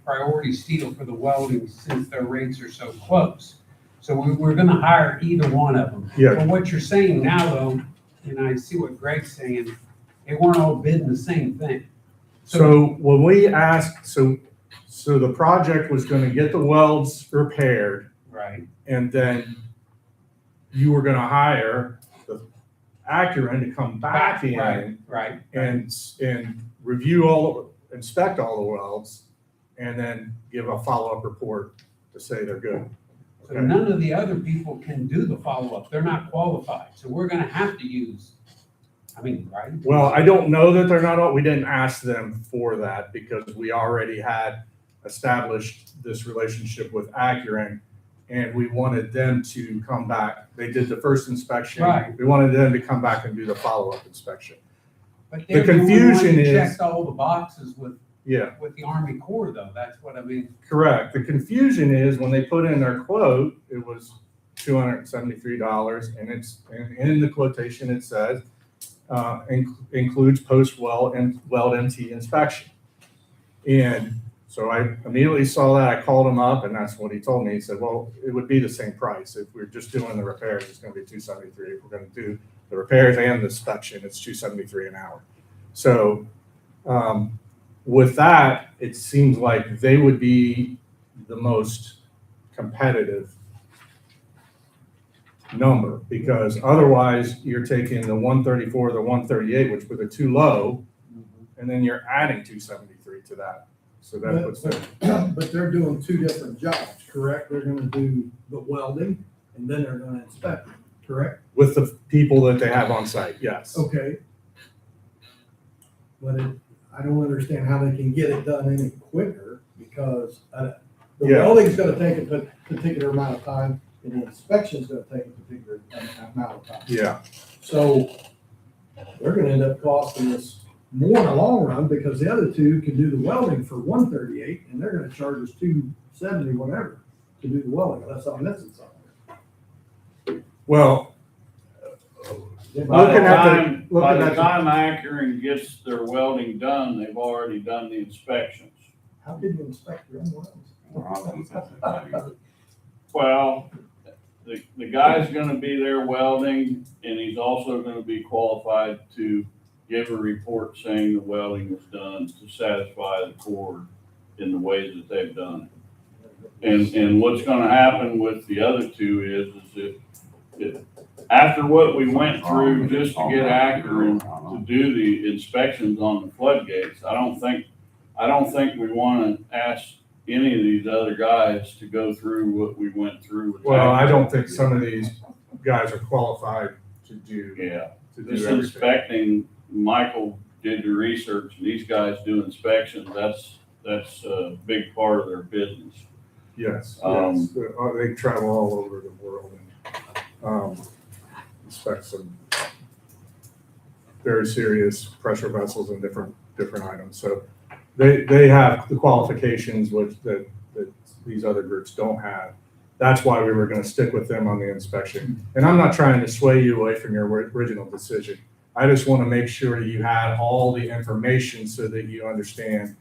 Priority Steel for the welding since their rates are so close. So we're gonna hire either one of them. Yeah. But what you're saying now though, and I see what Greg's saying, they weren't all bidding the same thing. So when we asked, so the project was gonna get the welds repaired, Right. and then you were gonna hire the Acuren to come back in Right. and review inspect all the welds, and then give a follow-up report to say they're good. So none of the other people can do the follow-up. They're not qualified. So we're gonna have to use, right? Well, I don't know that they're not, we didn't ask them for that because we already had established this relationship with Acuren, and we wanted them to come back. They did the first inspection. Right. We wanted them to come back and do the follow-up inspection. But The they're the only one confusion who is- checked all the boxes with Yeah, the Army Corps though. That's what I mean. correct. The confusion is when they put in their quote, it was $273, and and in the quotation, it says, includes post-weld and weld MT inspection. And so I immediately saw that, I called him up, and that's what he told me. He said, well, it would be the same price. If we're just doing the repairs, it's gonna be $273. If we're gonna do the repairs and the inspection, it's $273 an hour. So, with that, it seems like they would be the most competitive number, because otherwise you're taking the 134, the 138, which were the too low, and then you're adding 273 to that. So that puts them. But they're doing two different jobs, correct? They're gonna do the welding and then they're gonna inspect it, correct? With the people that they have on site, yes. Okay. But I don't understand how they can get it done any quicker, because the Yeah. welding's gonna take a particular amount of time, and the inspection's gonna take a particular amount of time. Yeah, So they're gonna end up costing us more in the long run, because the other two can do the welding for 138, and they're gonna charge us 270, whatever, to do the welding, unless I'm missing something. well, By Looking at the the- time Acuren gets their welding done, they've already done the inspections. How did you inspect your own welds? Well, the guy's gonna be there welding, and he's also gonna be qualified to give a report saying the welding was done to satisfy the Corps in the ways that they've done it. And what's gonna happen with the other two is if after what we went through just to get Acuren to do the inspections on the floodgates, I don't think we wanna ask any of these other guys to go through what we went through with well, I Acuren. don't think some of these guys are qualified to do Yeah, to do this everything. inspecting, Michael did the research, and these guys do inspections, that's a big part of their business. Yes, Um, yes. They travel all over the world and inspect some very serious pressure vessels and different items. So they have the qualifications that these other groups don't have. That's why we were gonna stick with them on the inspection. And I'm not trying to sway you away from your original decision. I just wanna make sure you had all the information so that you understand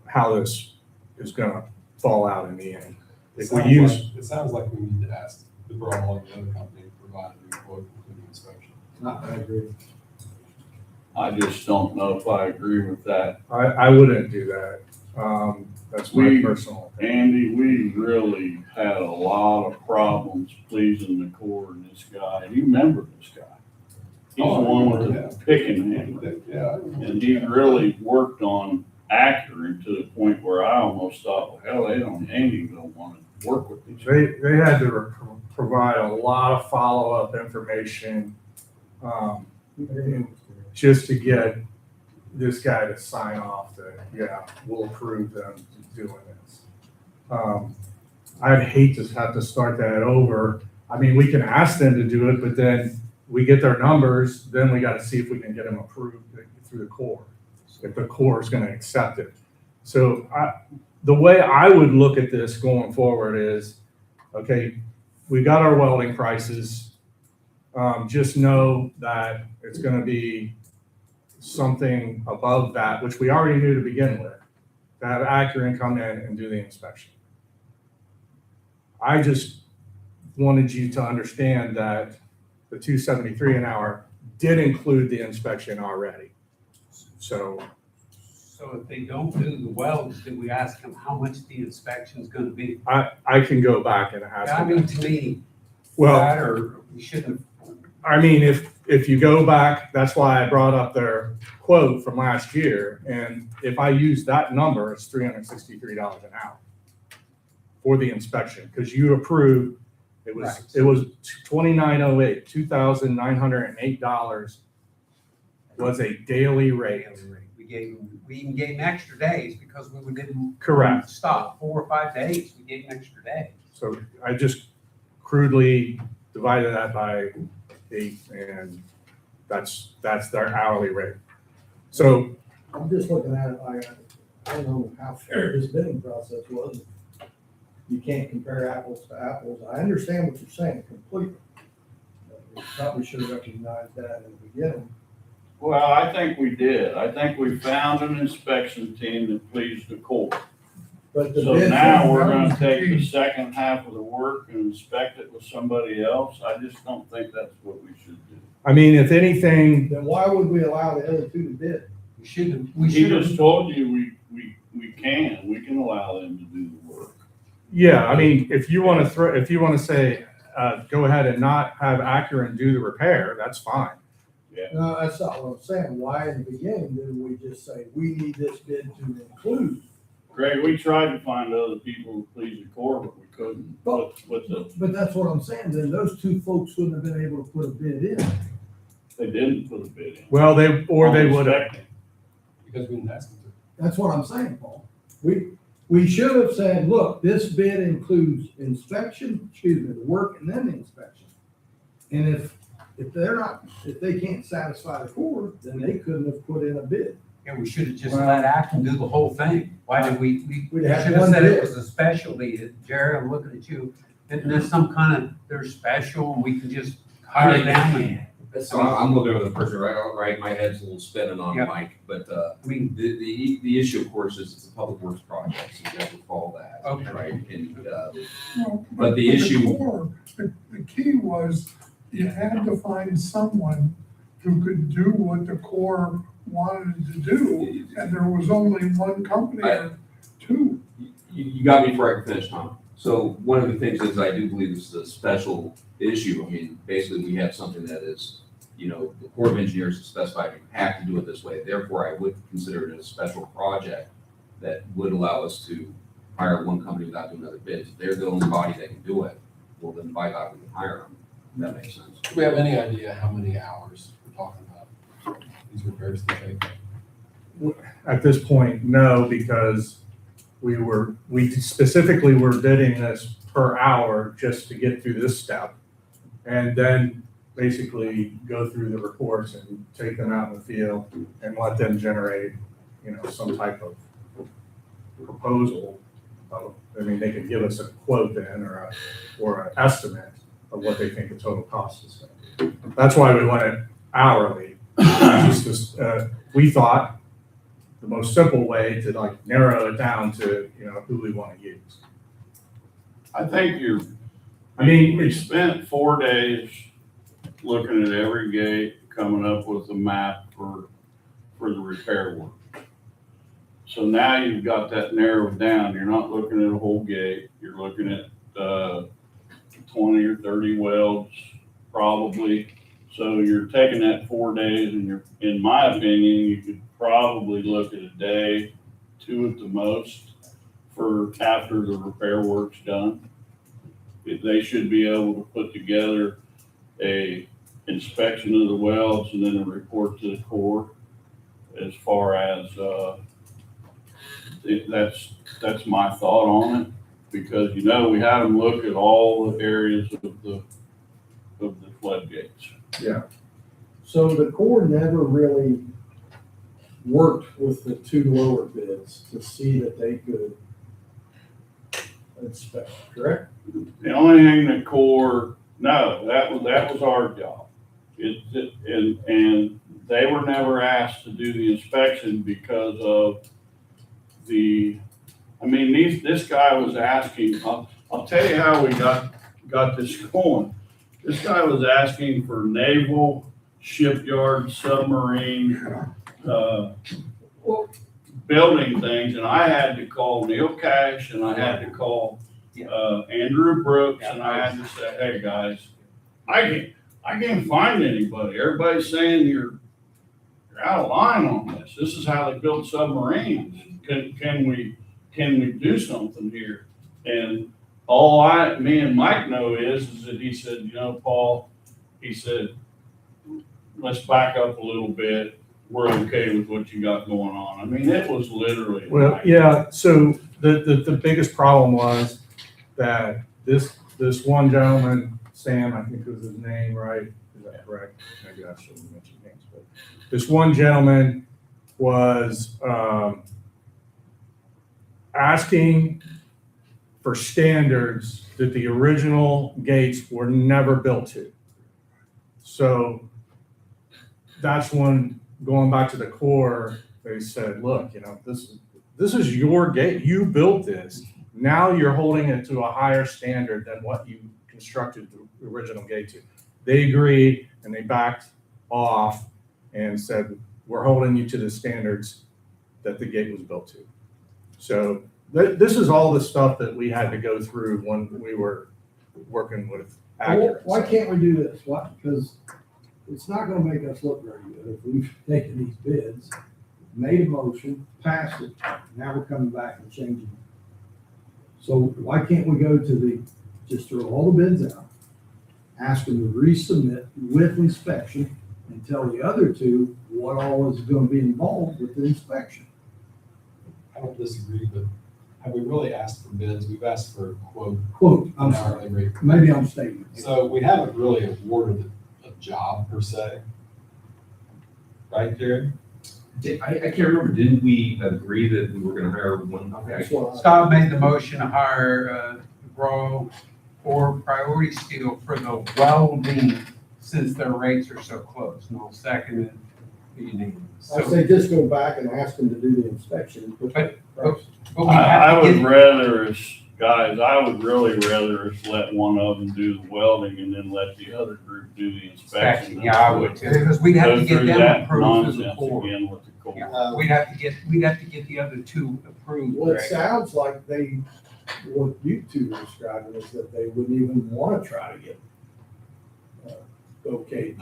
how this is gonna fall out in the end. If we use, It sounds like we need to ask the Bromwell and the other company to provide a report including inspection. I agree. I just don't know if I agree with that. I wouldn't do that. That's my We- personal opinion. Andy, we really had a lot of problems pleasing the Corps and this guy. You remember this guy? He's the one with the picking hammer. Yeah. And he really worked on Acuren to the point where I almost thought, well, hell, Andy don't want to work with these. They had to provide a lot of follow-up information, just to get this guy to sign off that, yeah, we'll approve them doing this. I'd hate to have to start that over. I mean, we can ask them to do it, but then we get their numbers, then we gotta see if we can get them approved through the Corps, if the Corps is gonna accept it. So the way I would look at this going forward is, okay, we got our welding prices. Just know that it's gonna be something above that, which we already knew to begin with, to have Acuren come in and do the inspection. I just wanted you to understand that the $273 an hour did include the inspection already. So So if they don't do the welds, then we ask them how much the inspection's gonna be. I can go back and ask I them. mean, to me, Well, that or we shouldn't. I mean, if you go back, that's why I brought up their quote from last year. And if I use that number, it's $363 an hour for the inspection, because you approved, it Right. was 2908, $2,908 was a daily rate. We even gave them extra days because we didn't. Correct. Stop 4 or 5 days, we gave them extra days. So I just crudely divided that by 8, and that's their hourly rate. So I'm just looking at it, I don't know how fair this bidding process was. You can't compare apples to apples. I understand what you're saying completely. We probably should have recognized that in the beginning. Well, I think we did. I think we found an inspection team that pleased the Corps. But the So bid. now we're gonna take the second half of the work and inspect it with somebody else. I just don't think that's what we should do. I mean, if anything, Then why would we allow the other two to bid? We shouldn't, He just told you we can allow them to do the work. yeah, I mean, if you want to say, go ahead and not have Acuren do the repair, that's fine. No, that's not what I'm saying. Why in the beginning didn't we just say, we need this bid to include? Greg, we tried to find other people to please the Corps, but we couldn't. With the, But that's what I'm saying, then those two folks wouldn't have been able to put a bid in. they didn't put a bid in. Well, they would have. Inspecting. Because we didn't ask them to. That's what I'm saying, Paul. We should have said, look, this bid includes inspection, the work and then the inspection. And if they can't satisfy the Corps, then they couldn't have put in a bid. yeah, we should have just let Acton do the whole thing. Why did we We'd should have have one said it bid. was a specialty. Jerry, I'm looking at you. Isn't there some kind of, they're special and we can just hire them and, So I'm looking at the person, right, my head's a little spinning on Yeah. Mike, but, I mean, the issue, of course, is it's a public works project, so you have to follow that. Okay. Right, and, Well, But the issue- The key was you had to find someone who could do what the Corps wanted to do, and there was only one company or two. you got me before I can finish, Tom. So one of the things is I do believe this is a special issue. I mean, basically, we have something that is, the Corps of Engineers has specified we have to do it this way. Therefore, I would consider it a special project that would allow us to hire one company without doing other bids. If they're the only body that can do it, well, then by God, we can hire them. If that makes sense. Do we have any idea how many hours we're talking about these repairs to take? At this point, no, because we specifically were bidding this per hour just to get through this step. And then basically go through the reports and take them out in the field and let them generate, some type of proposal. I mean, they could give us a quote then or an estimate of what they think the total cost is going to be. That's why we went it hourly. We thought the most simple way to narrow it down to, who we want to use. I think we spent 4 days looking at every gate, coming up with a map for the repair work. So now you've got that narrowed down. You're not looking at a whole gate. You're looking at 20 or 30 welds, probably. So you're taking that 4 days, and in my opinion, you could probably look at a day, 2 at the most, for after the repair work's done. They should be able to put together a inspection of the welds and then a report to the Corps as far as, that's my thought on it. Because, we had them look at all the areas of the of the floodgates. So the Corps never really worked with the two lower bids to see that they could inspect, correct? The only thing the Corps, no, that was our job. And they were never asked to do the inspection because of this guy was asking, I'll tell you how we got this going. This guy was asking for naval, shipyard, submarine, building things, and I had to call Neil Cash, and I had to call, Andrew Brooks, and I had to say, hey, guys, I can't find anybody. Everybody's saying you're out of line on this. This is how they build submarines. Can we do something here? And me and Mike know is that he said, Paul, he said, let's back up a little bit. We're okay with what you got going on. I mean, it was literally. Well, yeah, so the biggest problem was that this one gentleman, Sam, I think was his name, right? Is that correct? Maybe I shouldn't mention names, but this one gentleman was asking for standards that the original gates were never built to. So that's when, going back to the Corps, they said, look, this is your gate. You built this. Now you're holding it to a higher standard than what you constructed the original gate to. They agreed and they backed off and said, we're holding you to the standards that the gate was built to. So this is all the stuff that we had to go through when we were working with Accurate. Why can't we do this? Why? Because it's not gonna make us look very good if we've taken these bids, made a motion, passed it, now we're coming back and changing it. So why can't we go to just throw all the bids out, ask them to resubmit with inspection, and tell the other two what all is gonna be involved with the inspection? I don't disagree, but have we really asked for bids? We've asked for a Quote, an I'm sorry, hourly rate. maybe I'm stating it. So we haven't really awarded a job per se. Right, Jared? I can't remember, didn't we agree that we were gonna hire one? That's what I- Scott made the motion to hire, Grow or Priority Steel for the welding, since their rates are so close, and I'll second it. I say just go back and ask them to do the inspection. But we I have to would get, rather us, guys, I would really rather us let one of them do the welding and then let the other group do the inspection. yeah, I would too, because we'd have to Go get through them that approved as a nonsense Corps. again with the Corps. Yeah, we'd have to get the other two approved, Well, it Greg. sounds like what you two are describing is that they wouldn't even want to try to get okay.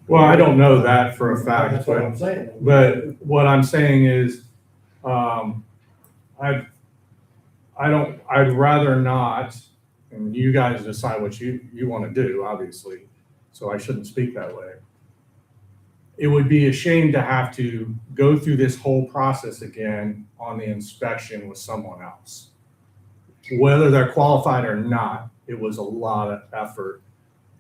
Well, I don't know that for a fact, That's what I'm saying. but what I'm saying is, I'd rather not, and you guys decide what you want to do, obviously, so I shouldn't speak that way. It would be a shame to have to go through this whole process again on the inspection with someone else. Whether they're qualified or not, it was a lot of effort.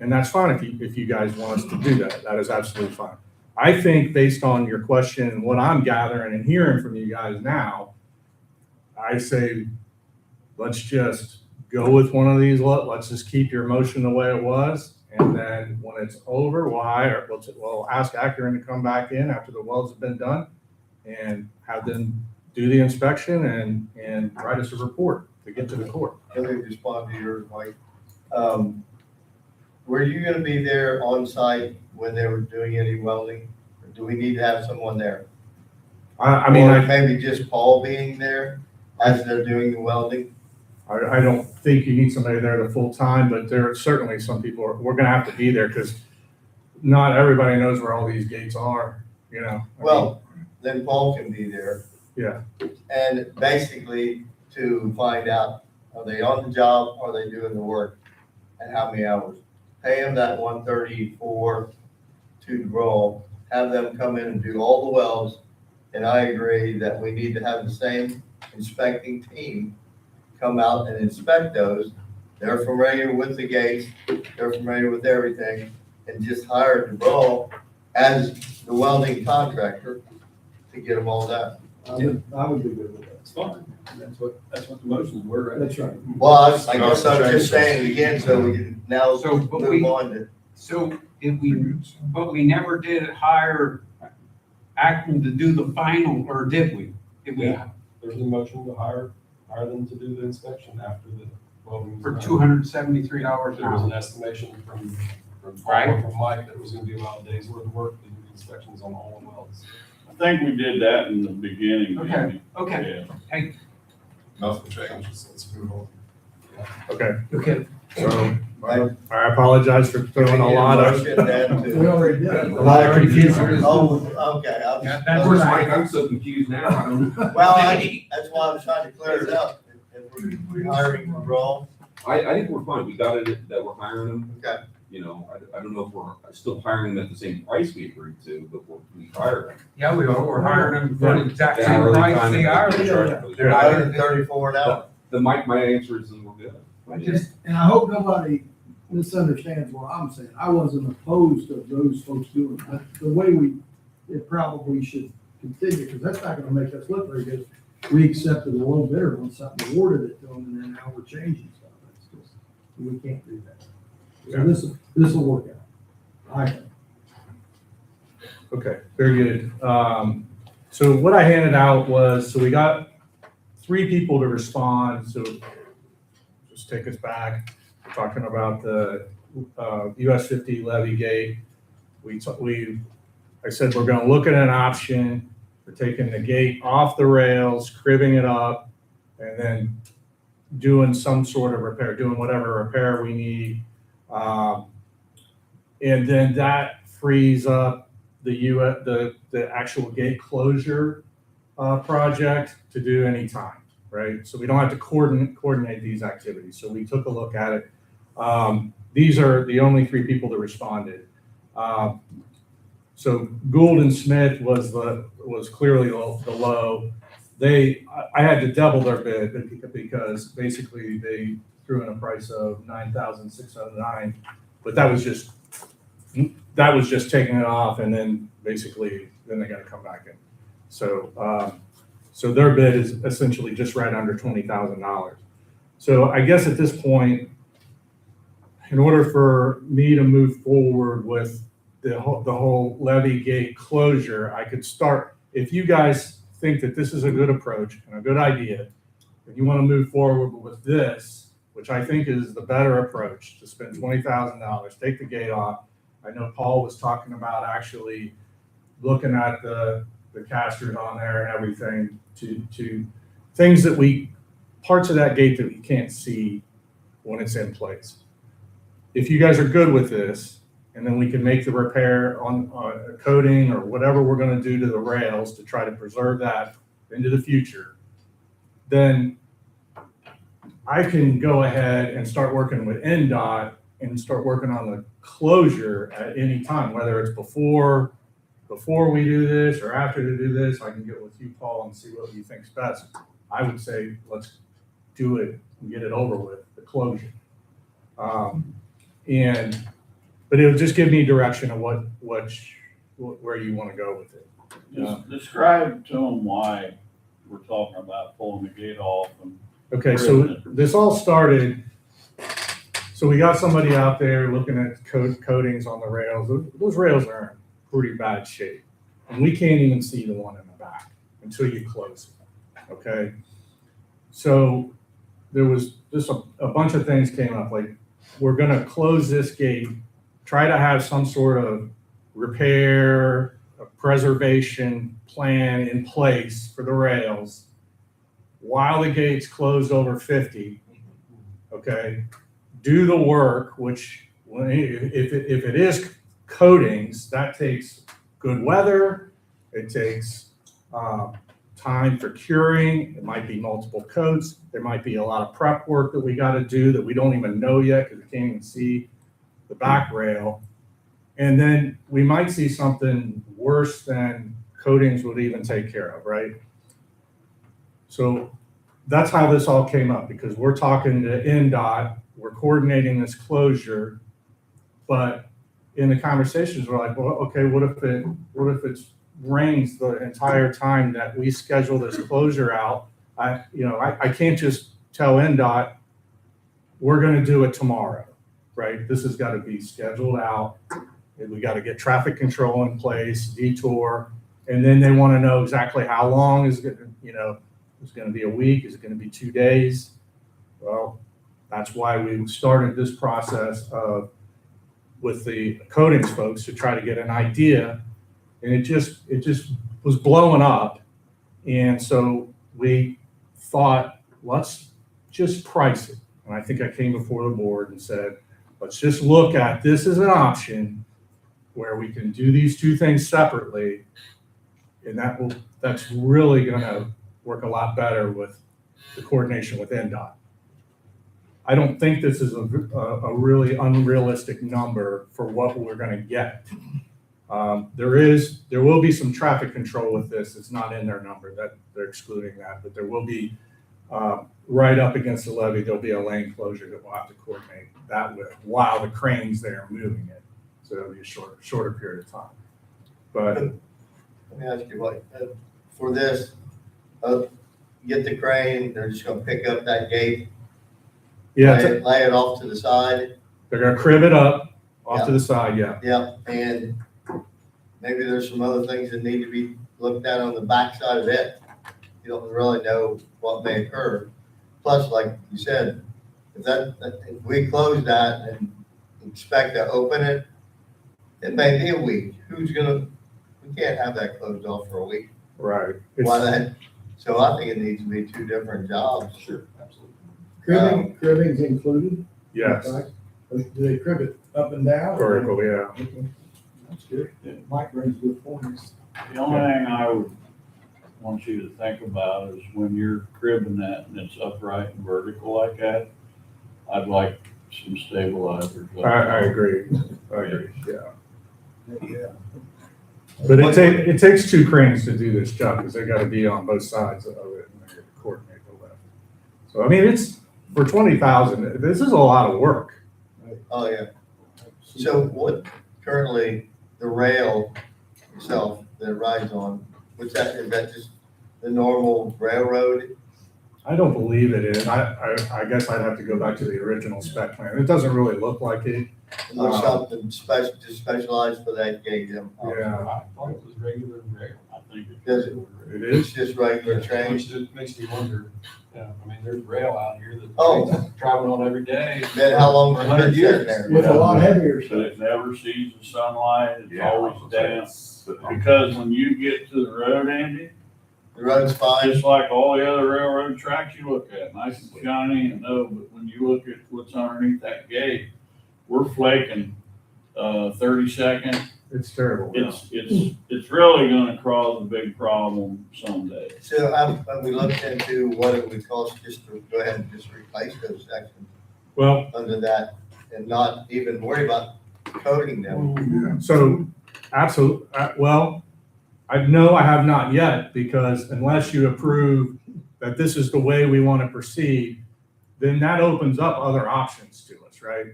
And that's fine if you guys want us to do that. That is absolutely fine. I think based on your question and what I'm gathering and hearing from you guys now, I say, let's just go with one of these. Let's just keep your motion the way it was. And then when it's over, we'll ask Accurate to come back in after the welds have been done and have them do the inspection and write us a report to get to the court. Let me respond to yours, Mike. Were you gonna be there on site when they were doing any welding? Or do we need to have someone there? I mean, Or maybe just Paul being there as they're doing the welding? I don't think you need somebody there the full time, but there are certainly some people, we're gonna have to be there because not everybody knows where all these gates are, you know? Well, then Paul can be there. Yeah. And basically to find out, are they on the job, are they doing the work, and how many hours? Pay them that 134 to roll, have them come in and do all the welds. And I agree that we need to have the same inspecting team come out and inspect those they're familiar with the gates, they're familiar with everything, and just hire DeBrawl as the welding contractor to get them all done. I would be good with that. It's fine. That's what the motions were, right? That's right. Well, I guess I'm just saying it again, so we can now So, but move on to. So if but we never did hire Acton to do the final, or did we? Did we, Yeah. There's a motion to hire them to do the inspection after the welding. was for done. $273 an There was hour? an estimation from Right. Paul, from Mike, that it was gonna be about a day's worth of work to do the inspections on all the welds. I think we did that in the beginning. Okay, didn't we? okay, Yeah. Nothing changes, let's move on. Okay, okay. so Right. I apologize for throwing a lot of, Motion then We to- already did. a lot of confusion. Oh, okay. Yeah, Of that's course, right. Mike, I'm so confused now. I don't. Well, that's why I was trying to clear it up. If we're hiring DeBrawl, I think we're fine. We got it, that we're hiring them. okay. You know, I don't know if we're still hiring them at the same price we agreed to, but we hired them. Yeah, we are, we're hiring them for the exact The same hourly price time they that are. we charge for the- They're not- 134 an hour. My answer is, we're good. I just, And I hope nobody misunderstands what I'm saying. I wasn't opposed to those folks doing it, but the way it probably should continue, because that's not gonna make us look very good. We accepted a little bidder on something, awarded it to them, and then now we're changing stuff. That's just, we can't do that. So this will work out. I think. Okay, very good. So what I handed out was, so we got 3 people to respond, so just take us back. We're talking about the US 50 levy gate. I said we're gonna look at an option for taking the gate off the rails, cribbing it up, and then doing some sort of repair, doing whatever repair we need. And then that frees up the actual gate closure project to do any time, right? So we don't have to coordinate these activities. So we took a look at it. These are the only 3 people that responded. So Gould and Smith was clearly the low. I had to double their bid because basically they threw in a price of $9,609, but that was just taking it off, and then basically then they got to come back in. So so their bid is essentially just right under $20,000. So I guess at this point, in order for me to move forward with the whole levee gate closure, I could start, if you guys think that this is a good approach and a good idea, if you want to move forward with this, which I think is the better approach, to spend $20,000, take the gate off. I know Paul was talking about actually looking at the casters on there and everything to things that parts of that gate that we can't see when it's in place. If you guys are good with this, and then we can make the repair on a coating or whatever we're gonna do to the rails to try to preserve that into the future, then I can go ahead and start working with NDOT and start working on the closure at any time, whether it's before we do this or after we do this. I can get with you, Paul, and see what you think's best. I would say, let's do it and get it over with, the closure. But it'll just give me direction of where you want to go with it. Just describe to them why we're talking about pulling the gate off and. Okay, so this all started, so we got somebody out there looking at coatings on the rails. Those rails are in pretty bad shape. And we can't even see the one in the back until you close it, okay? So there was just a bunch of things came up, like we're gonna close this gate, try to have some sort of repair, a preservation plan in place for the rails while the gate's closed over 50, okay? Do the work, which if it is coatings, that takes good weather, it takes time for curing, it might be multiple coats, there might be a lot of prep work that we gotta do that we don't even know yet because we can't even see the back rail. And then we might see something worse than coatings would even take care of, right? So that's how this all came up, because we're talking to NDOT we're coordinating this closure, but in the conversations, we're like, well, okay, what if it rains the entire time that we schedule this closure out? I can't just tell NDOT, we're gonna do it tomorrow, right? This has gotta be scheduled out. And we gotta get traffic control in place, detour, and then they wanna know exactly how long is it gonna be a week, is it gonna be 2 days? Well, that's why we started this process with the coatings folks to try to get an idea, and it just was blowing up. And so we thought, let's just price it. And I think I came before the board and said, let's just look at this as an option where we can do these two things separately. And that's really gonna work a lot better with the coordination with NDOT. I don't think this is a really unrealistic number for what we're gonna get. There will be some traffic control with this. It's not in their number, that they're excluding that, but there will be, right up against the levee, there'll be a lane closure that we'll have to coordinate that with while the crane's there moving it. So it'll be a shorter period of time. But Let me ask you what, for this, get the crane, they're just gonna pick up that gate, yeah, lay it off to the side. they're gonna crib it up off to the side, yeah. Yeah, and maybe there's some other things that need to be looked at on the backside of it. You don't really know what may occur. Plus, like you said, if we close that and expect to open it, it may be a week. We can't have that closed off for a week. Right. So I think it needs to be two different jobs. Sure, absolutely. Cribbing's included? Yes, Do they crib it up and down? vertical, yeah. Okay. That's good. Mike brings good points. The only thing I would want you to think about is when you're cribbing that and it's upright and vertical like that, I'd like some stabilizers. I agree, yeah. But it takes two cranes to do this job, because they gotta be on both sides of it, and they gotta coordinate the lift. So, I mean, it's, for 20,000, this is a lot of work. Oh, yeah. So what currently the rail itself that it rides on, is that just the normal railroad? I don't believe it is. I guess I'd have to go back to the original spec plan. It doesn't really look like it. It looks something special, just specialized for that gig. Yeah, I thought it was regular rail. I think it Does it? it It's is. just regular train. It makes me wonder, I mean, there's rail out here that Oh. trains traveling on every day. Then how long For has it 100 been sitting years. there? With a lot heavier So stuff. it never sees the sunlight, it's Yeah, always damp. Because when you get to the road, Andy, The road's fine. just like all the other railroad tracks you look at, nice and shiny and no, but when you look at what's underneath that gate, we're flaking, 30 seconds. It's terrible. Yeah. Hmm. Really gonna cause a big problem someday. So have we looked into what it would cost just to go ahead and just replace those sections Well, under that and not even worry about coating them? so, absolutely, well, I have not yet, because unless you approve that this is the way we want to proceed, then that opens up other options to us, right?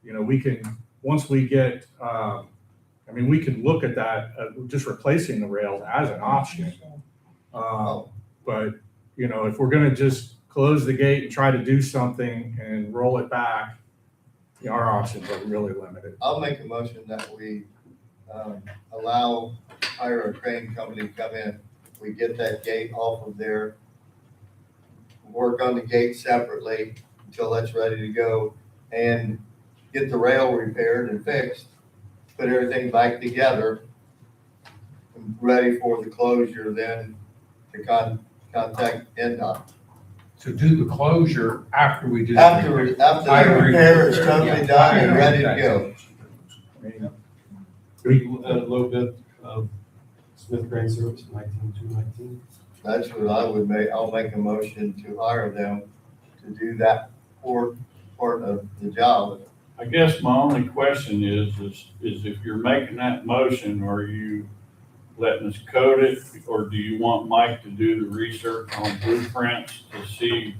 Yeah. We can, once we get, we can look at that, just replacing the rails as an option. But, if we're gonna just close the gate and try to do something and roll it back, our options are really limited. I'll make a motion that we hire a crane company to come in. We get that gate off of there, work on the gate separately until that's ready to go, and get the rail repaired and fixed, put everything back together, and ready for the closure then to contact NDOT. To do the closure after we do. After the repair is totally done and ready to go. A low bit of Smith Crane Service, 19,219. That's what I would make. I'll make a motion to hire them to do that part of the job. I guess my only question is if you're making that motion, are you letting us code it? Or do you want Mike to do the research on blueprints to see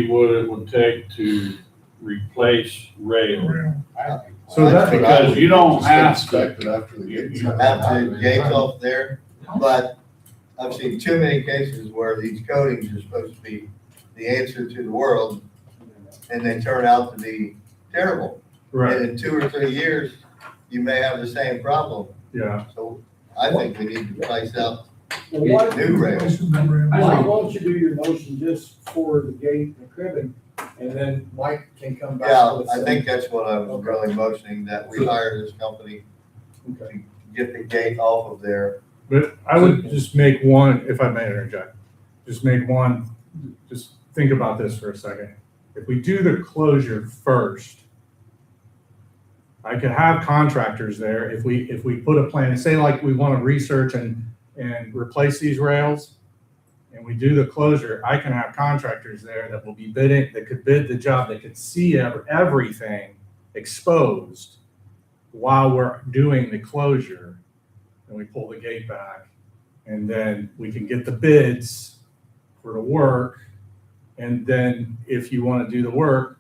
what it would take to replace rail. So that, Because you don't have Inspect it after the gates. After the gates off there, but I've seen too many cases where these coatings are supposed to be the answer to the world, and they turn out to be terrible. right, And in 2 or 3 years, you may have the same problem. yeah. So I think we need to price out Well, why, new rails. why don't you do your motion just for the gate and the cribbing, and then Mike can come back Yeah, with I some- think that's what I was really motioning, that we hire this company to get the gate off of there. But I would just make one, if I may interject, just make one, just think about this for a second. If we do the closure first, I could have contractors there, if we put a plan, and say like we want to research and replace these rails, and we do the closure, I can have contractors there that will be bidding, that could bid the job, that could see everything exposed while we're doing the closure, and we pull the gate back, and then we can get the bids for the work, and then if you want to do the work,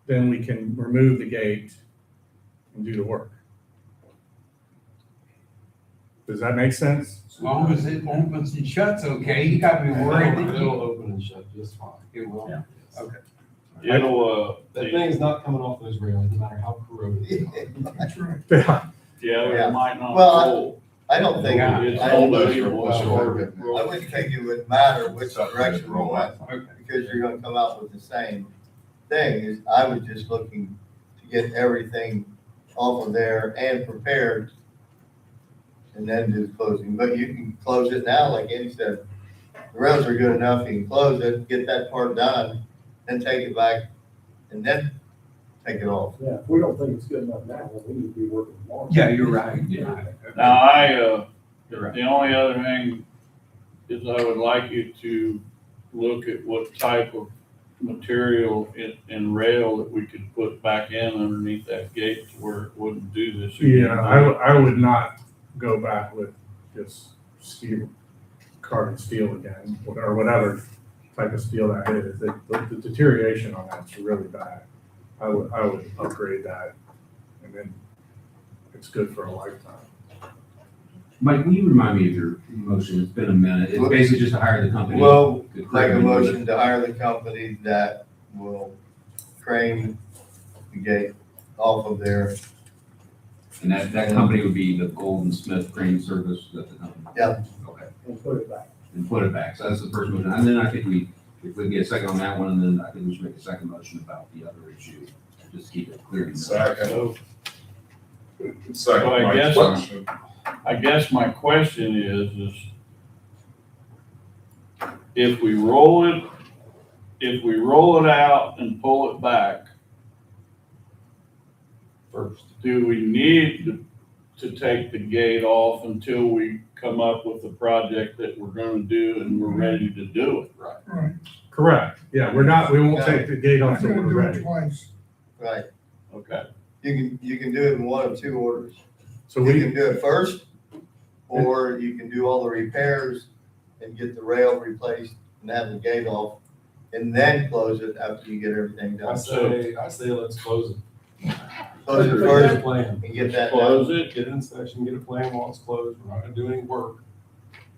then we can remove the gate and do the work. Does that make sense? As long as it opens and shuts, okay, you gotta be worried that It'll you. open and shut just fine. It will. Yes. Okay. It'll, That thing is not coming off those rails, no matter how corroded they are. That's right. yeah, it might not Well, roll. I don't think, It's I unbelievable how Sure. hard it I rolls. wouldn't think it would matter which direction we went, because you're gonna come out with the same thing. Is I was just looking to get everything off of there and prepared, and then do the closing. But you can close it now, like Eddie said. The rails are good enough, you can close it, get that part done, then take it back, and then take it off. Yeah, if we don't think it's good enough now, then we need to be working tomorrow. Yeah, you're right. Yeah. Now, You're right. the only other thing is I would like you to look at what type of material in rail that we could put back in underneath that gate to where it wouldn't do this again. Yeah, I would not go back with just steel, carbon steel again, or whatever type of steel that is. The deterioration on that's really bad. I would upgrade that, and then it's good for a lifetime. Mike, will you remind me of your motion? It's been a minute. It's basically just to hire the company. Well, to make a correct it. motion to hire the company that will crane the gate off of there. And that company would be the Golden Smith Crane Service, that the company? Yeah. Okay, And put it back. and put it back. So that's the first motion. And then I think if we can get a second on that one, and then I think we should make a second motion about the other issue, just to keep it clear. Second. So I guess my question is if we roll it out and pull it back, First. do we need to take the gate off until we come up with the project that we're gonna do and we're ready to do it? Right. Right. Correct. Yeah, we won't take the gate off I'm until gonna we're do it ready. twice. Right. Okay. You can do it in one of two orders. So You we, can do it first, or you can do all the repairs and get the rail replaced and have the gate off, and then close it after you get everything I done. say let's close it. Close it Get a first plan. and get that done. Close it. Get an inspection, get a plan while it's closed. We're not gonna do any work.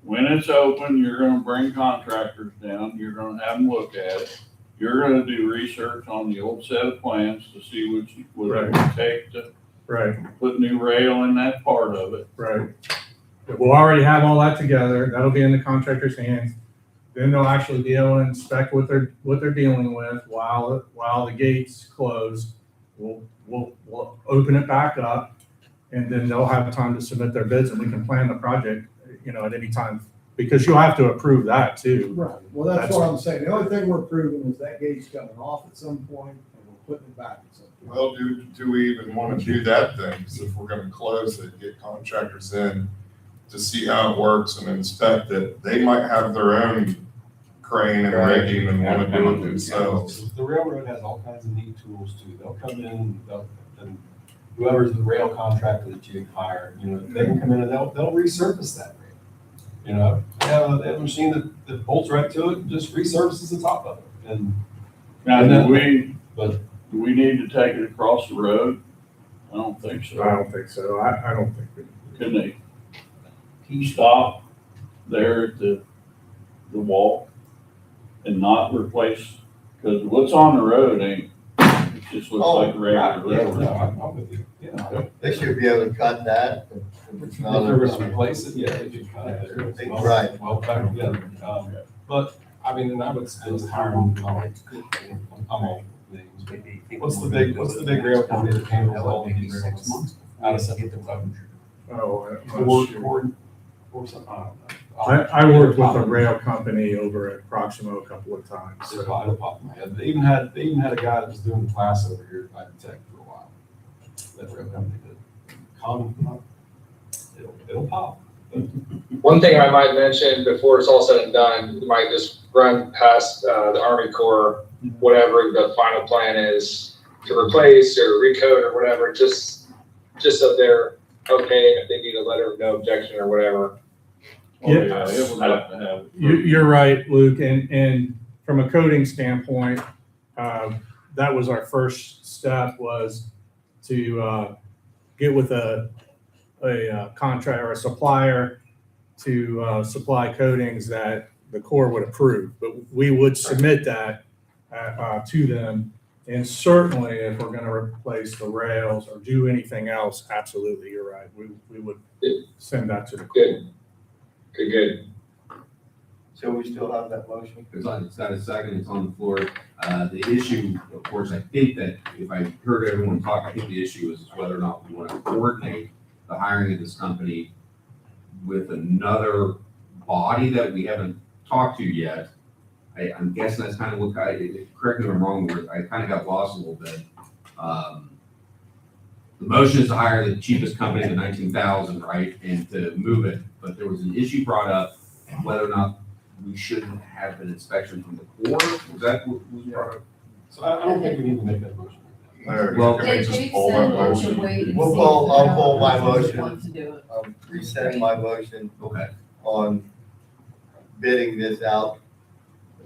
When it's open, you're gonna bring contractors down, you're gonna have them look at it. You're gonna do research on the old set of plans to see what it would take to right, put new rail in that part of it. right. We'll already have all that together. That'll be in the contractor's hands. Then they'll actually be able to inspect what they're dealing with while the gate's closed. We'll open it back up, and then they'll have time to submit their bids, and we can plan the project, at any time, because you'll have to approve that too. Right, well, that's what I'm saying. The only thing we're proving is that gate's coming off at some point, and we're putting it back at some point. Well, do we even want to do that then? Because if we're gonna close it, get contractors in to see how it works and inspect it, they might have their own crane and rigging and want to do it themselves. The railroad has all kinds of neat tools too. They'll come in, and whoever's the rail contractor that you hire, they can come in and they'll resurface that rail. They have a machine that bolts right to it and just resurfaces the top of it. And Now, And do then- we, but Do we need to take it across the road? I don't think I so. don't think so. I don't think we. Can they stop there at the wall and not replace, because what's on the road ain't, it just looks like a regular Yeah, road. no, I'm with you. Yeah. They should be able to cut that if it's If not. they're gonna replace it, yeah, they could cut it there. It's Right. well back together. But, I mean, and I would suggest hiring, I'm all names. What's the big rail company that handles all these rails out of Central Kentucky? Oh, I'm not sure. Or something, I don't know. I worked with a rail company over at Proximo a couple of times. It'll pop in my head. They even had a guy that was doing the class over here at Ivy Tech for a while. That rail company did. It'll pop. One thing I might mention before it's all said and done, you might just run past the Army Corps, whatever the final plan is to replace or recode or whatever, just so they're okay, and if they need a letter of no objection or whatever. Oh, yeah, it would have to have. You're right, Luke, and from a coding standpoint, that was our first step, was to get with a contractor or a supplier to supply coatings that the Corps would approve. But we would submit that to them. And certainly, if we're gonna replace the rails or do anything else, absolutely, you're right. We would send that to the Corps. Good. So we still have that motion? It's got a second, it's on the floor. The issue, of course, I think that if I heard everyone talk, I think the issue is whether or not we want to coordinate the hiring of this company with another body that we haven't talked to yet. I'm guessing that's kind of what, correct me if I'm wrong, I kind of got lost a little bit. The motion is to hire the cheapest company, the 19,000, right, and to move it. But there was an issue brought up whether or not we shouldn't have an inspection from the Corps. Was that what was brought up? So I don't think we need to make that motion. Well, Can we just pull that motion? I'll pull my Want motion, to do it. resend my motion Okay. on bidding this out.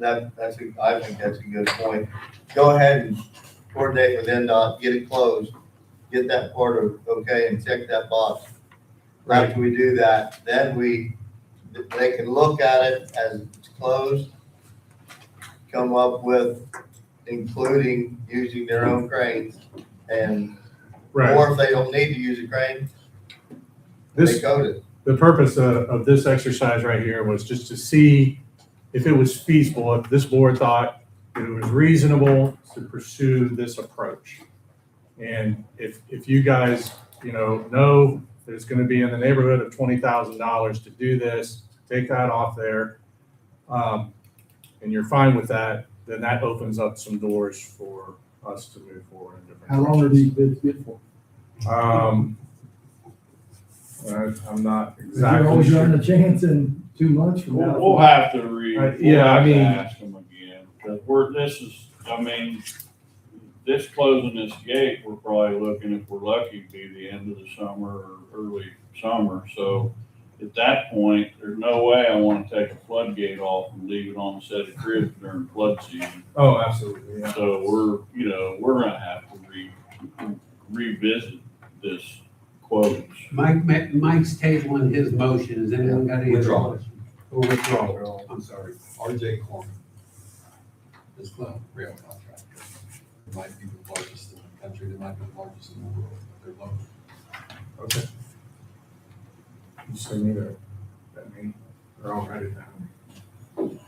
I think that's a good point. Go ahead and coordinate with NDOT, get it closed, get that part of, okay, and check that box. After we do that, then they can look at it as it's closed, come up with including using their own cranes, and, Right. or if they don't need to use a crane, they This, code it. the purpose of this exercise right here was just to see if it was feasible, if this board thought it was reasonable to pursue this approach. And if you guys, know there's gonna be in the neighborhood of $20,000 to do this, take that off there, and you're fine with that, then that opens up some doors for us to move forward in different How long are directions. these bids good for? I'm not You're exactly always sure. running a chance in 2 months from now. We'll have to ask them again, because this closing this gate, we're probably looking, if we're lucky, be the end of the summer or early summer. So at that point, there's no way I want to take a floodgate off and leave it on a set of cribs during flood season. Oh, absolutely, yeah. So we're gonna have to revisit this quote. Mike's tabling his motion. Has anyone got any? Withdraw. Or withdrawal, I'm sorry. RJ Corn is the rail contractor. They might be the largest in the country, they might be the largest in the world, they're local. Okay. You send me that name, or I'll write it down.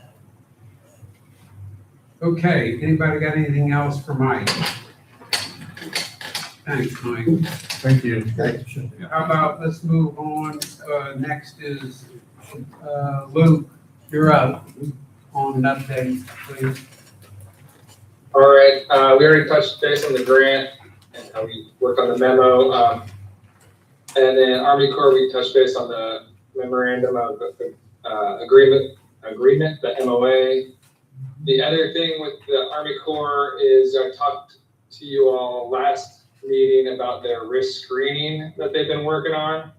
Okay, anybody got anything else for Mike? Thanks, Mike. Thank you. How about, let's move on. Next is Luke, you're up on an update, please. All right, we already touched base on the grant and how we work on the memo. And then Army Corps, we touched base on the memorandum of agreement, the MOA. The other thing with the Army Corps is I talked to you all last meeting about their risk screening that they've been working on.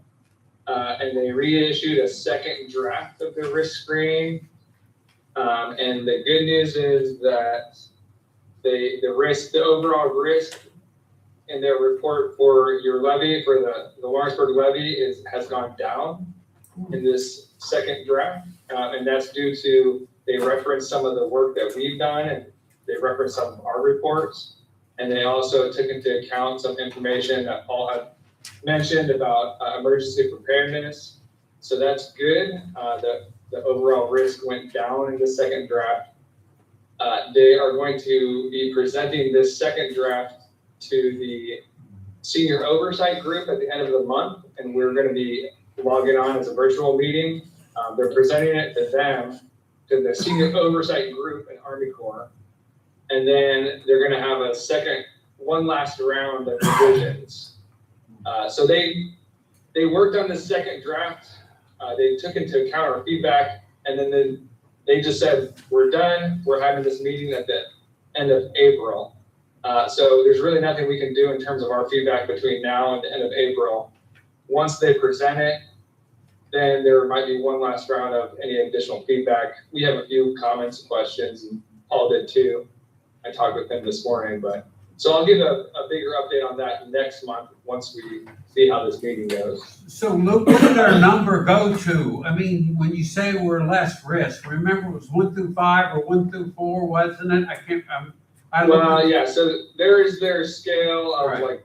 And they reissued a second draft of their risk screening. And the good news is that the overall risk in their report for your levy, for the Lawrenceburg levy has gone down in this second draft. And that's due to, they reference some of the work that we've done, and they reference some of our reports. And they also took into account some information that Paul had mentioned about emergency preparedness. So that's good. The overall risk went down in the second draft. They are going to be presenting this second draft to the senior oversight group at the end of the month, and we're going to be logging on as a virtual meeting. They're presenting it to them, to the senior oversight group in Army Corps, and then they're going to have one last round of revisions. So they worked on the second draft. They took into account our feedback, and then they just said, we're done. We're having this meeting at the end of April. So there's really nothing we can do in terms of our feedback between now and the end of April. Once they present it, then there might be one last round of any additional feedback. We have a few comments and questions, and Paul did too. I talked with him this morning, so I'll give a bigger update on that next month once we see how this meeting goes. So Luke, where did our number go to? I mean, when you say we're less risk, remember it was 1 through 5 or 1 through 4, wasn't it? Yeah, so there is their scale of Right. like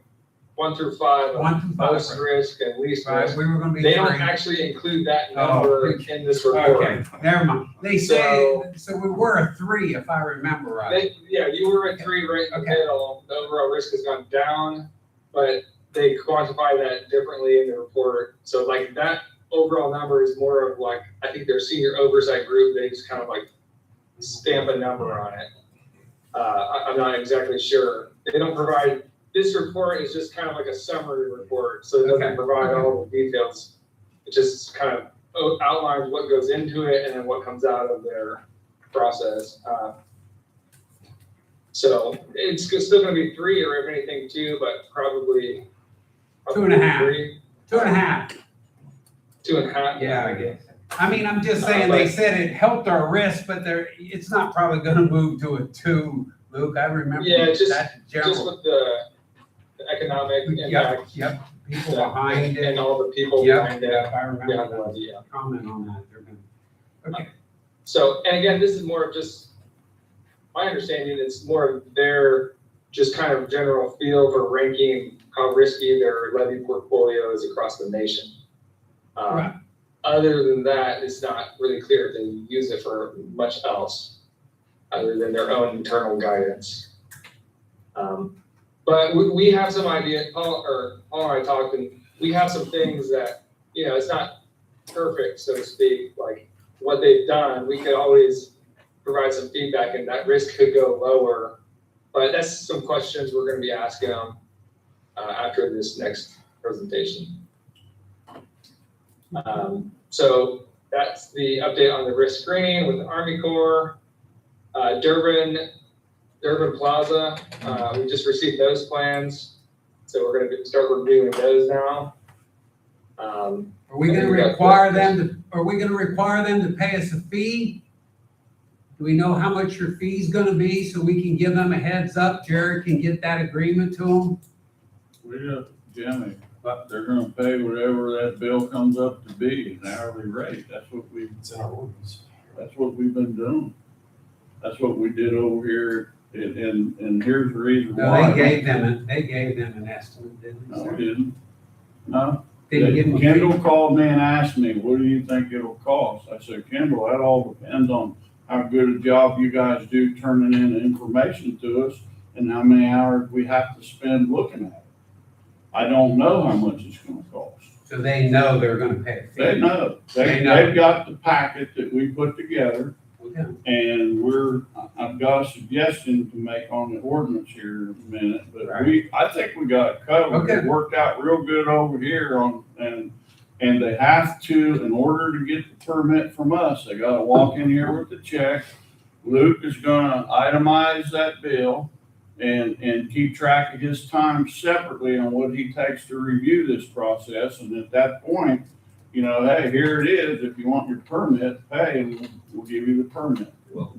1 through 5, 1 through 5. most risk and least Right, risk. we were gonna be They don't 3. actually include that Oh, number in this report. Okay, never mind. They say, so we were a 3, if I remember right. Yeah, you were at 3 right in the Okay. middle. The overall risk has gone down, but they quantify that differently in the report. So like that overall number is more of like, I think their senior oversight group, they just kind of like stamp a number on it. I'm not exactly sure. They don't provide, this report is just kind of like a summary report, so it doesn't Okay. provide all the details. It just kind of outlines what goes into it and then what comes out of their process. So it's still gonna be 3 or if anything 2, but probably 2.5. 3, 2.5. 2.5. Yeah, I guess. I mean, I'm just saying, they said it helped our risk, but it's not probably gonna move to a 2, Luke. I remember Yeah, that just general. with the economic impact. Yep, people behind it. And all the people Yep, behind it. yep, I Yeah, remember no that. idea. Comment on that. They're gonna- Okay. So, and again, this is more of just, my understanding, it's more of their just kind of general feel for ranking how risky their levy portfolio is across the nation. Right. Other than that, it's not really clear if they use it for much else other than their own internal guidance. But we have some idea, Paul and I talked, and we have some things that, it's not perfect, so to speak, like what they've done, we could always provide some feedback and that risk could go lower. But that's some questions we're gonna be asking them after this next presentation. So that's the update on the risk screening with the Army Corps. Durban Plaza, we just received those plans, so we're gonna start reviewing those now. Are we gonna require them to pay us a fee? Do we know how much your fee's gonna be so we can give them a heads up? Jared can get that agreement to them? Well, Jimmy, they're gonna pay whatever that bill comes up to be, an hourly rate. That's what It's in our ordinance. that's what we've been doing. That's what we did over here, and here's the reason No, why. they gave them an estimate, didn't they? No, sir? we didn't. No. Didn't give them a fee? Kendall called me and asked me, what do you think it'll cost? I said, Kendall, that all depends on how good a job you guys do turning in information to us and how many hours we have to spend looking at it. I don't know how much it's gonna cost. So they know they're gonna pay a fee? They know. They know. They've got the packet that we put together, Okay. and I've got a suggestion to make on the ordinance here in a minute, but I think we got it covered. Okay. It worked out real good over here and they have to, in order to get the permit from us, they gotta walk in here with the check. Luke is gonna itemize that bill and keep track of his time separately on what he takes to review this process. And at that point, hey, here it is. If you want your permit, pay, and we'll give you the permit. Well,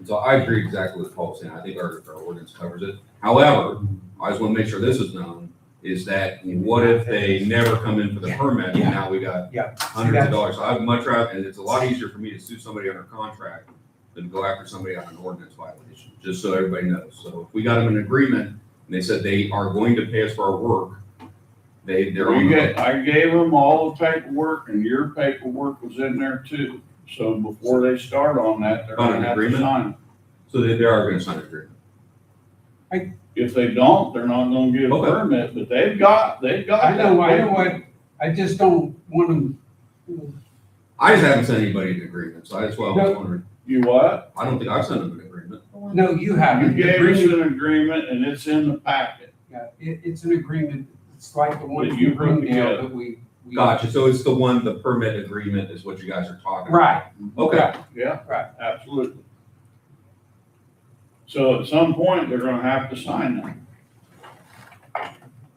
So I agree exactly with Paul saying. I think our ordinance covers it. However, I just want to make sure this is known, is that what if they never come in for the permit and now we got Yeah. hundreds of dollars? So I'd much rather, and it's a lot easier for me to sue somebody under contract than go after somebody on an ordinance violation, just so everybody knows. So if we got them an agreement and they said they are going to pay us for our work, they're on the hook. I gave them all the paperwork and your paperwork was in there too. So before they start on that, they're On gonna an have to agreement? sign it. So they are gonna sign an agreement. If they don't, they're not gonna get a Okay. permit, but they've got I that know what, paperwork. I just don't want them, I just haven't sent anybody an agreement, so that's why I was wondering. You what? I don't think I've sent them an agreement. no, you haven't. You gave us an agreement and it's in the packet. Yeah, it's an agreement, it's like the one That you you put bring together. down that we. Gotcha, so it's the permit agreement is what you guys are talking about? Right, Okay, Yeah. Right. Absolutely. So at some point, they're gonna have to sign that.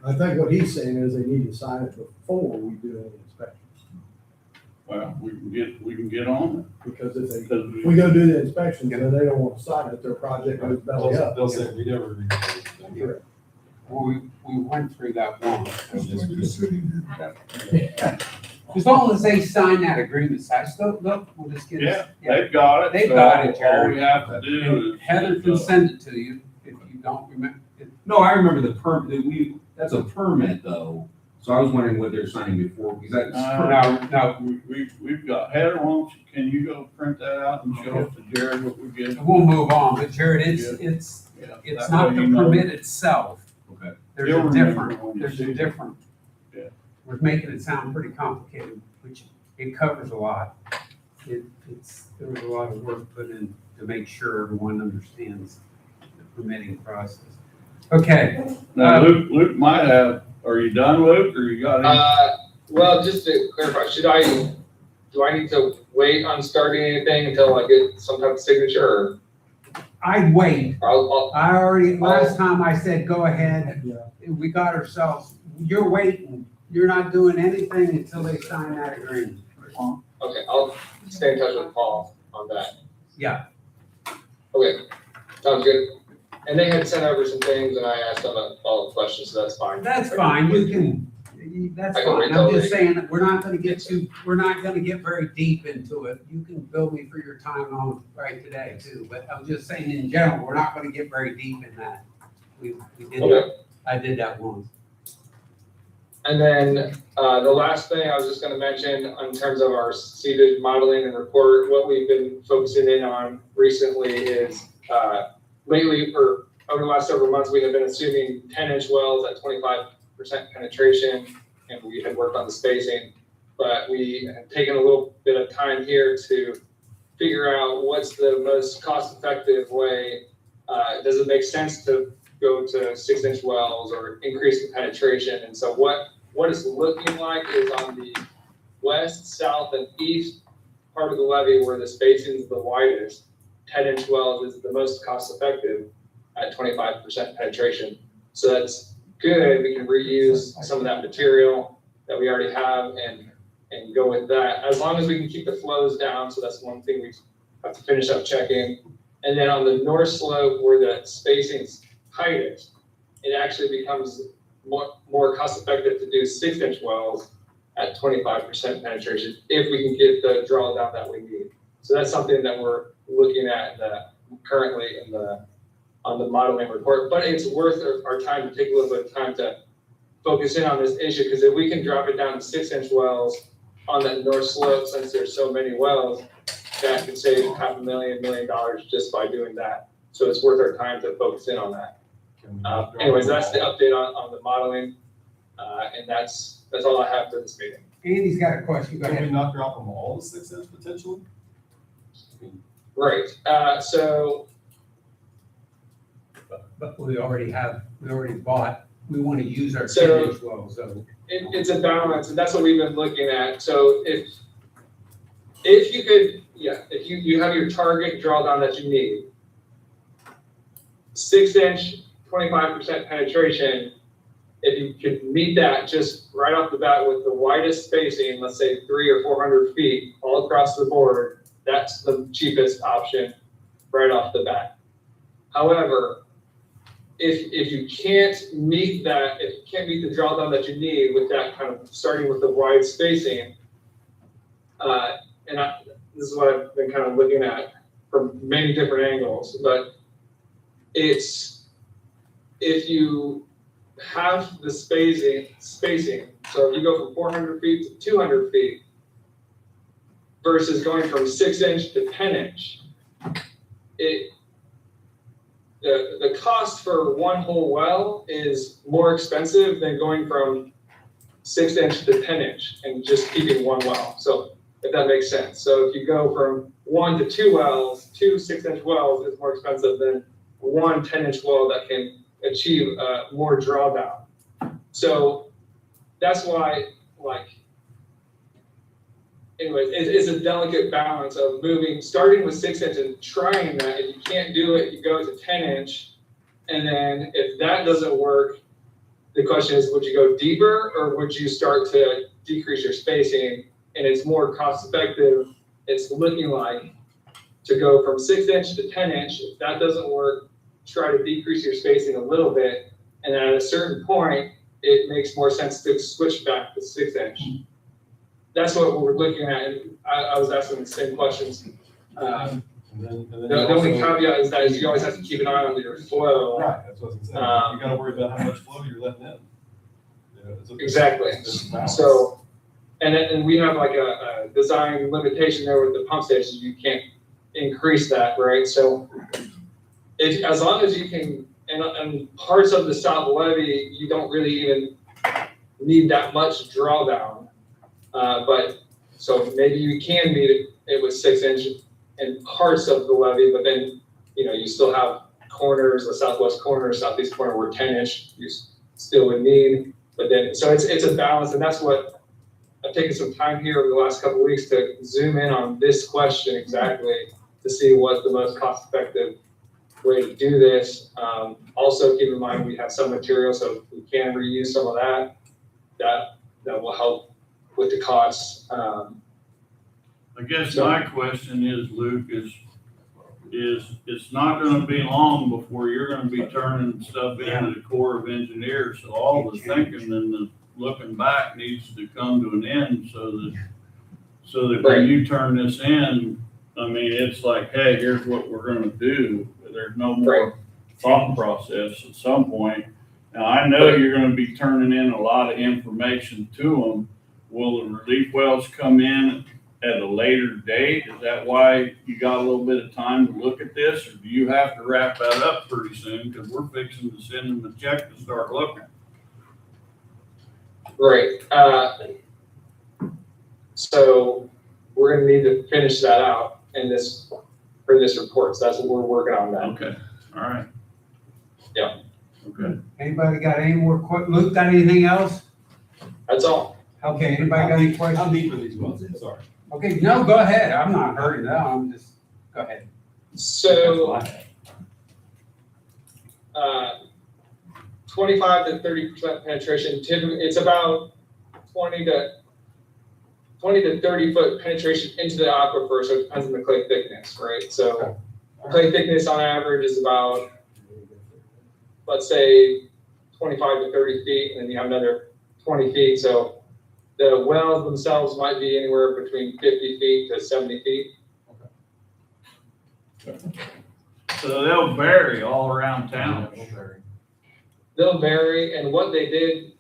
I think what he's saying is they need to sign it before we do any inspections. Well, we can get on Because if they, it. if we go do the inspections and they don't want to sign it, their project goes belly up. They'll say, we never agreed to this. well, we went through that once. Just like the city did. As long as they sign that agreement, I still, look, we'll just get. Yeah, they've got it. They've so got it, All we Jared. have to do is. Heather can send it to you if you don't remember. no, I remember the that's a permit though, so I was wondering what they're signing before, because that's. No, We've got, Heather, can you go print that out and show it to Jared what we get? we'll move on, but Jared, it's Yeah, it's that not way the you know. permit itself. Okay. There's You'll a remember different, when you there's see a it. different. Yeah. We're making it sound pretty complicated, which it covers a lot. There was a lot of work put in to make sure everyone understands the permitting process. Okay, Now, Luke might have, are you done, Luke, or you got any? Well, just to clarify, do I need to wait on starting anything until I get some type of signature I'd wait. or I'll, I already, last time I said, go ahead. Yeah. We got ourselves, you're waiting. You're not doing anything until they sign that agreement. okay, I'll stay in touch with Paul on that. Yeah. Okay, sounds good. And they had sent over some things and I asked them a follow-up question, so that's fine. That's fine, you can, that's I can wait fine, I'm till just they- saying that we're not gonna get very deep into it. You can bill me for your time on right today too, but I'm just saying in general, we're not gonna get very deep in that. We did Okay. that, I did that once. And then, the last thing I was just gonna mention in terms of our seeded modeling and report, what we've been focusing in on recently is, lately, or over the last several months, we have been assuming 10-inch wells at 25% penetration, and we had worked on the spacing. But we have taken a little bit of time here to figure out what's the most cost-effective way. Does it make sense to go to 6-inch wells or increase the penetration? And so what it's looking like is on the west, south, and east part of the levee where the spacing is the widest, 10-inch wells is the most cost-effective at 25% penetration. So that's good. We can reuse some of that material that we already have and go with that, as long as we can keep the flows down. So that's one thing we have to finish up checking. And then on the north slope where the spacing's tightest, it actually becomes more cost effective to do 6-inch wells at 25% penetration if we can get the drawdown that we need. So that's something that we're looking at currently on the modeling report, but it's worth our time to take a little bit of time to focus in on this issue, because if we can drop it down to 6-inch wells on that north slope, since there's so many wells, that could save $500,000, $1 million just by doing that. So it's worth our time to focus in on that. Anyways, that's the update on the modeling, and that's all I have for this meeting. Andy's got a question, go Can we ahead. not drop them all to 6-inch potentially? Right, so But we already bought, we want to use our So- 10-inch well, so. it's a balance, and that's what we've been looking at. So if you could, if you have your target drawdown that you need, 6-inch, 25% penetration, if you could meet that just right off the bat with the widest spacing, let's say 300 or 400 feet all across the board, that's the cheapest option. right off the bat. However, if you can't meet that, if you can't meet the drawdown that you need with that kind of starting with the wide spacing, this is what I've been kind of looking at from many different angles, but it's, if you have the spacing, so if you go from 400 feet to 200 feet versus going from 6-inch to 10-inch, the cost for one whole well is more expensive than going from 6-inch to 10-inch and just keeping one well. So if that makes sense. So if you go from 1 to 2 wells, 2 6-inch wells is more expensive than 1 10-inch well that can achieve more drawdown. So that's why, anyways, it's a delicate balance of starting with 6-inch and trying that. If you can't do it, you go to 10-inch. And then if that doesn't work, the question is, would you go deeper or would you start to decrease your spacing? And it's more cost effective, it's looking like, to go from 6-inch to 10-inch. If that doesn't work, try to decrease your spacing a little bit. And then at a certain point, it makes more sense to switch back to 6-inch. That's what we're looking at. And I was asking the same questions. And then The only caveat is that you always have to keep an eye on your flow. Right, that's what I was gonna say. You gotta worry about how much flow you're letting in. You know, Exactly. it's a balance. So, and we have like a design limitation there with the pump stations. You can't increase that, right? So as long as you can, and parts of the south levee, you don't really even need that much drawdown. But so maybe you can meet it with 6-inch in parts of the levee, but then, you still have corners, the southwest corner, southeast corner where 10-inch you still would need. But then, so it's a balance, and that's what I've taken some time here over the last couple of weeks to zoom in on this question exactly to see what the most cost-effective way to do this. Also, keep in mind we have some material, so if we can reuse some of that will help with the costs. I guess my question is, Luke, is it's not gonna be long before you're gonna be turning stuff into the Corps of Engineers. So all the thinking and the looking back needs to come to an end so that when you turn this in, I mean, it's like, hey, here's what we're gonna do. There's no more thought process at some point. Now, I know you're gonna be turning in a lot of information to them. Will the relief wells come in at a later date? Is that why you got a little bit of time to look at this? Or do you have to wrap that up pretty soon? Because we're fixing to send them a check to start looking. Right. So we're gonna need to finish that out for this report. So that's what we're working on now. Okay, all right. Yeah. Okay. Anybody got any more Luke, got anything else? That's all. Okay, anybody got any questions? How deep are these wells? Sorry. Okay, no, go ahead. I'm not hurting now. I'm just, go ahead. So, 25 to 30% penetration, typically, it's about 20 to 30 foot penetration into the aquifer, so it depends on the clay thickness, right? So clay thickness on average is about, let's say, 25 to 30 feet, and then you have another 20 feet. So the wells themselves might be anywhere between 50 feet to 70 feet. So they'll vary all around town. They'll vary, and what they did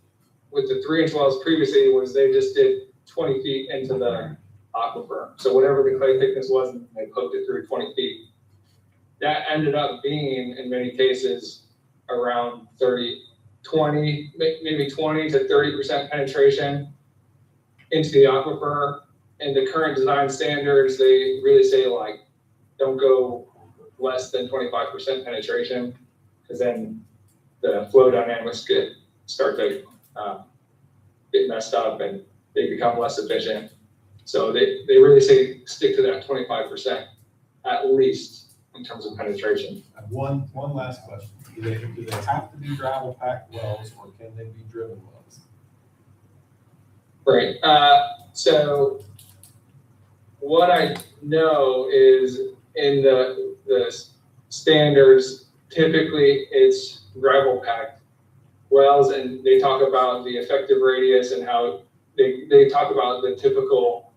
with the 3-inch wells previously was they just did 20 feet into the aquifer. So whatever the clay thickness was, they poked it through 20 feet. That ended up being, in many cases, around 20 to 30% penetration into the aquifer. And the current design standards, they really say don't go less than 25% penetration, because then the flow dynamics start to get messed up and they become less efficient. So they really say stick to that 25% at least in terms of penetration. One last question. Do they have to be gravel packed wells or can they be driven wells? Right. So what I know is in the the standards, typically it's gravel packed wells, and they talk about the effective radius and how they talk about the typical,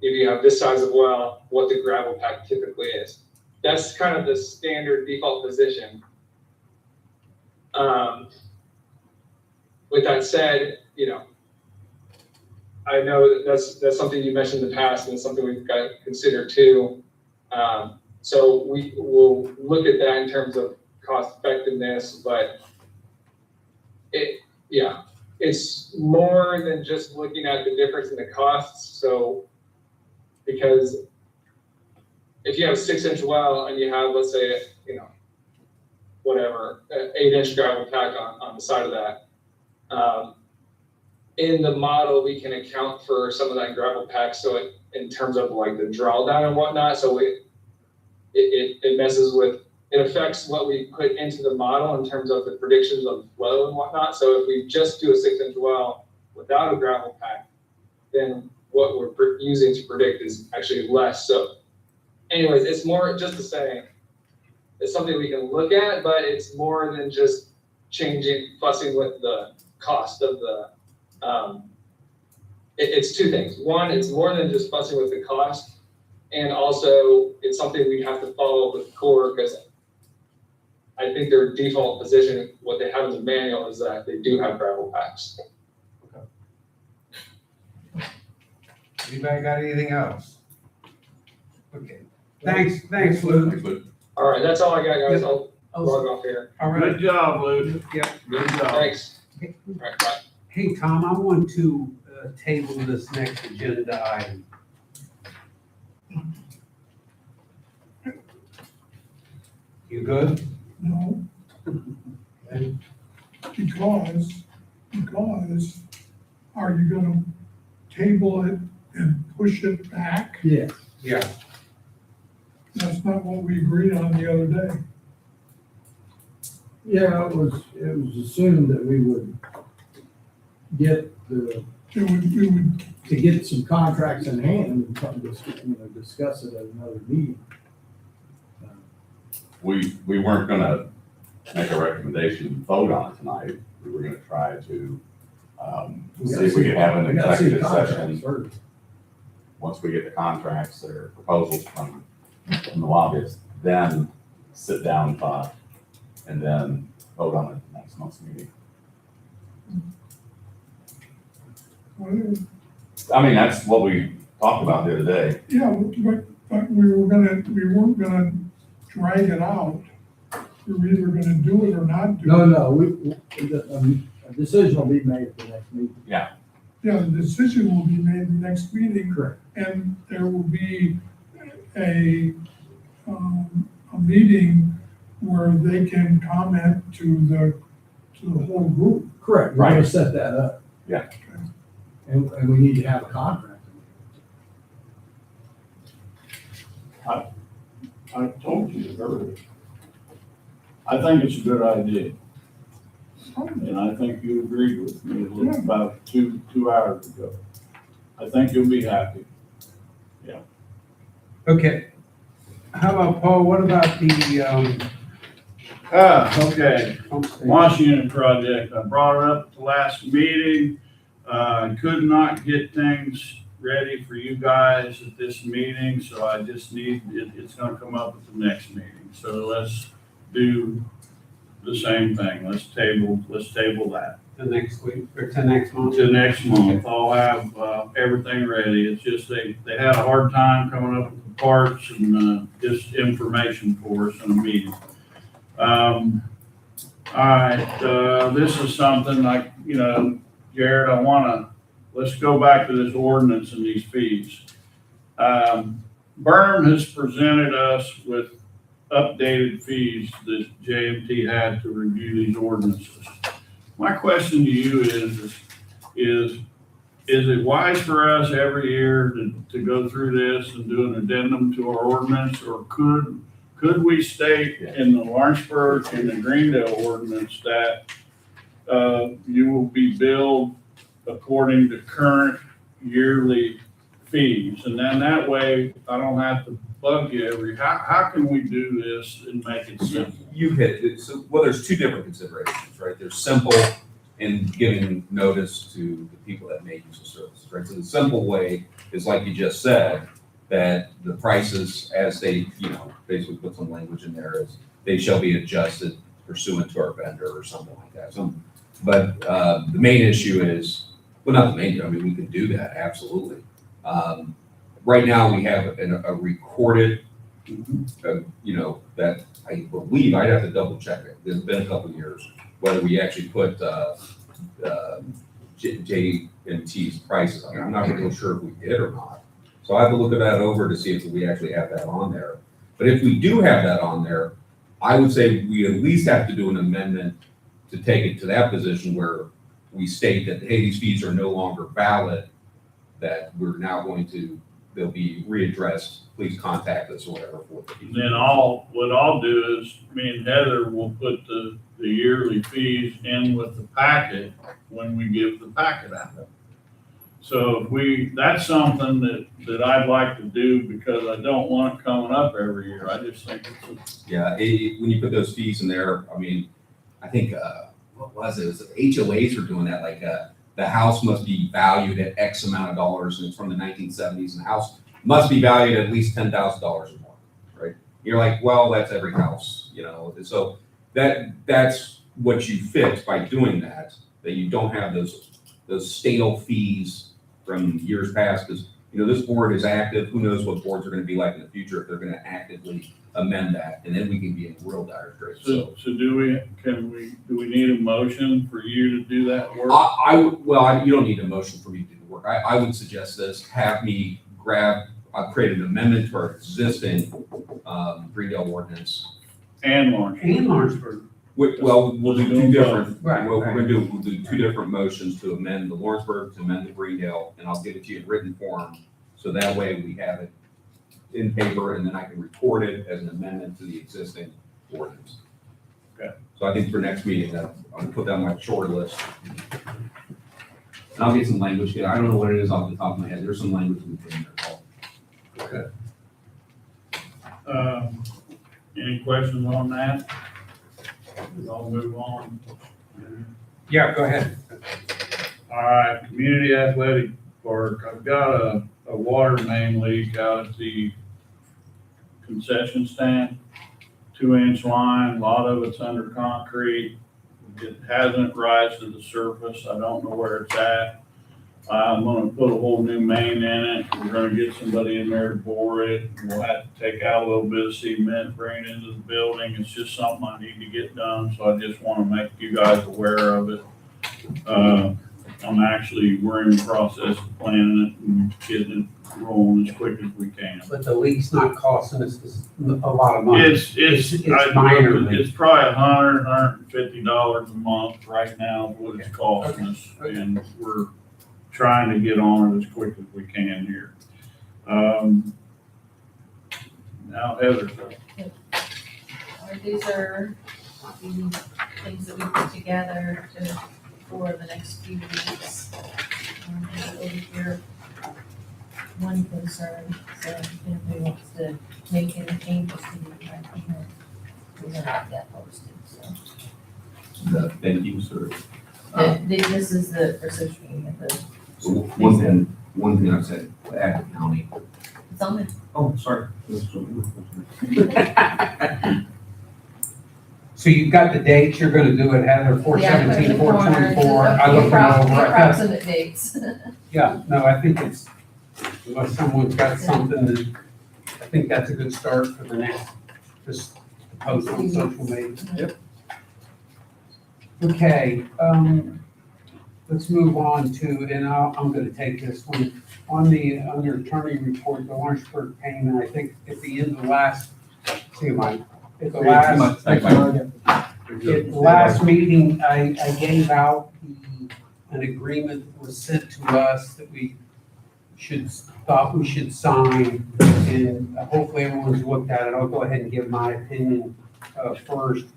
if you have this size of well, what the gravel pack typically is. That's kind of the standard default position. With that said, I know that's something you mentioned in the past, and it's something we've got to consider too. So we will look at that in terms of cost effectiveness, but it's more than just looking at the difference in the costs. So, because if you have a 6-inch well and you have, let's say, whatever, 8-inch gravel pack on the side of that, in the model, we can account for some of that gravel pack. So in terms of like the drawdown and whatnot, so it messes with, it affects what we put into the model in terms of the predictions of flow and whatnot. So if we just do a 6-inch well without a gravel pack, then what we're using to predict is actually less. So anyways, it's more just to say, it's something we can look at, but it's more than just fussing with the cost of the, it's two things. One, it's more than just fussing with the cost, and also it's something we have to follow with the Corps, because I think their default position, what they have in the manual, is that they do have gravel packs. Anybody got anything else? Okay, thanks, Luke. All right, that's all I got, guys. I'll log off here. All right, Good job, Luke. yeah. Good job. Thanks. All right, bye. Hey, Tom, I want to table this next agenda item. You good? No, Okay. because are you gonna table it and push it back? Yes. Yeah, That's not what we agreed on the other day. Yeah, it was assumed that we would get We would, to get some contracts in hand and come discuss it at another meeting. We weren't gonna make a recommendation and vote on it tonight. We were gonna try to, see if we could have an We gotta see the executive contracts session. first. Once we get the contracts or proposals from the lobbyists, then sit down and talk, and then vote on it next month's meeting. I mean, that's what we talked about the other day. yeah, but we weren't gonna drag it out. We were either gonna do it or not do it. No, a decision will be made at the next meeting. Yeah, the decision will be made the next meeting. Correct. And there will be a meeting where they can comment to the whole group. Correct, we're gonna set that up. Yeah. And we need to have a contract. I told you earlier. I think it's a good idea. And I think you agreed with me about two hours ago. I think you'll be happy. okay. How about, Paul, what about the, Okay, Washington project, I brought it up at the last meeting. Could not get things ready for you guys at this meeting, so I just need, it's gonna come up at the next meeting. So let's do the same thing. Let's table that. the next week, or to next month? To next month, I'll have, everything ready. It's just they had a hard time coming up with the parts and, just information for us in a meeting. All right, this is something like, Jared, let's go back to this ordinance and these fees. Berm has presented us with updated fees that JMT had to review these ordinances. My question to you is it wise for us every year to go through this and do an addendum to our ordinance, or could we state in the Lawrenceburg and the Greendale ordinance that you will be billed according to current yearly fees, and then that way I don't have to bug you how can we do this and make it simple? You hit it. So, well, there's two different considerations, right? There's simple and giving notice to the people that may use the services, right? So the simple way is like you just said, that the prices as they, basically put some language in there is they shall be adjusted pursuant to our vendor or something like that. But the main issue is, well, not the main, I mean, we can do that, absolutely. Right now, we have a recorded, that I believe, I'd have to double check it. It's been a couple of years, whether we actually put J&T's prices on. I'm not real sure if we did or not. So I have to look at that over to see if we actually have that on there. But if we do have that on there, I would say we at least have to do an amendment to take it to that position where we state that, hey, these fees are no longer valid, that we're now they'll be readdressed, please contact us or whatever. Then what I'll do is, me and Heather will put the yearly fees in with the packet when we give the packet out. So that's something that I'd like to do because I don't want it coming up every year. I just think it's when you put those fees in there, I mean, I think, what was it? It was HOAs were doing that, like, the house must be valued at X amount of dollars, and it's from the 1970s, and the house must be valued at least $10,000 or more, right? You're like, well, that's every house, so that's what you fix by doing that you don't have those stale fees from years past, because, this board is active. Who knows what boards are gonna be like in the future if they're gonna actively amend that, and then we can be in real dire straits. So do we need a motion for you to do that work? You don't need a motion for me to do the work. I would suggest this, have me I've created an amendment to our existing Greendale ordinance. And Lawrence. And Lawrenceburg. We'll do two different, Right, what we're right. gonna do, we'll do two different motions to amend the Lawrenceburg, to amend the Greendale, and I'll give it to you in written form. So that way we have it in paper, and then I can record it as an amendment to the existing ordinance. Okay. So I think for next meeting, I'll put that on my short list. And I'll get some language here. I don't know what it is off the top of my head. There's some language we put in there. Okay. Any questions on that? I'll move on. Yeah, go ahead. All right, community athletic park. I've got a water main leak out at the concession stand. 2-inch line, a lot of it's under concrete. It hasn't risen to the surface. I don't know where it's at. I'm gonna put a whole new main in it. We're gonna get somebody in there to bore it. We'll have to take out a little bit of cement, bring it into the building. It's just something I need to get done, so I just wanna make you guys aware of it. We're in the process of planning it and getting it rolling as quick as we can. But the leak's not costing us a lot of money. It's minor. It's probably $150 a month right now is what it's costing us, and we're trying to get on it as quick as we can here. Now Heather. These are the things that we put together for the next few weeks. Over here, one concern, so if anybody wants to make any changes to the agreement, we're gonna have that posted, so. Thank you, sir. This is the research meeting at the, So one thing I said, add the county. it's on the. Oh, sorry. So you've got the dates you're gonna do it, Heather, 4/17, 4/24. I looked them over. Approximate dates. Yeah, no, I think it's, unless someone's got something that, I think that's a good start for the next, just post on social media. Yep. Okay, let's move on to, and I'm gonna take this one. Under attorney report, the Lawrenceburg payment, I think at the end of the last, at the last meeting, I gave out an agreement that was sent to us that thought we should sign, and hopefully everyone's looked at it. I'll go ahead and give my opinion first.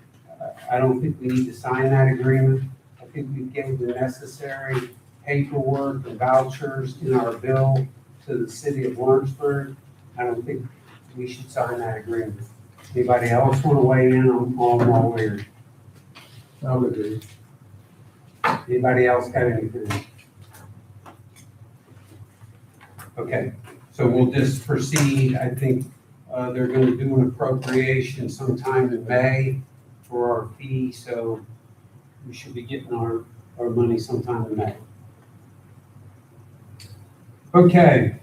I don't think we need to sign that agreement. I think we've given the necessary paperwork and vouchers in our bill to the city of Lawrenceburg. I don't think we should sign that agreement. Anybody else want to weigh in on all weird? I would agree. Anybody else got anything? Okay, so we'll just proceed. I think they're gonna do an appropriation sometime in May for our fee, so we should be getting our money sometime in May. Okay,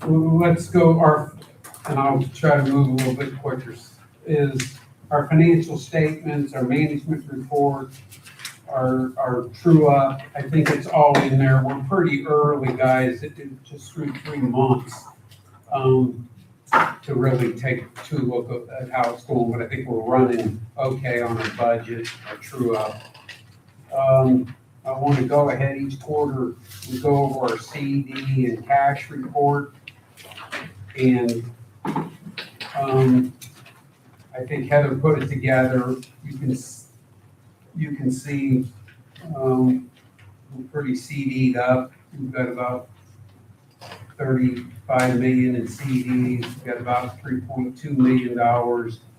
let's go and I'll try to move a little bit quicker, is our financial statements, our management report, our true up. I think it's all in there. We're pretty early, guys. It just through 3 months to really take a look at how it's going, but I think we're running okay on our budget, our true up. I want to go ahead each quarter, we go over our CD and cash report. And I think Heather put it together. You can see we're pretty CD'd up. We've got about 35 million in CDs. We've got about $3.2 million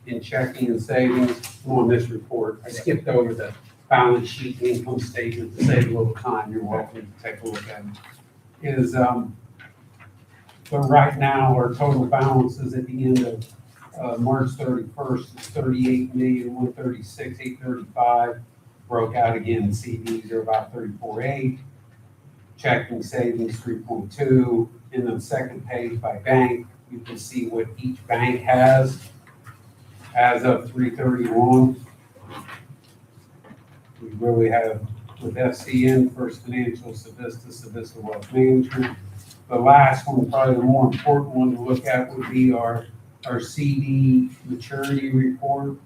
in checking and savings on this report. I skipped over the balance sheet and income statement to save a little time. You're welcome to take a look at it. But right now, our total balances at the end of March 31st is 38,136,835. Broke out again, CDs are about 34.8. Checking savings 3.2. And then second page by bank, you can see what each bank has as of 3/31. We really have with FCN, First Financial, Civista Wealth Management. The last one, probably the more important one to look at, would be our CD maturity report.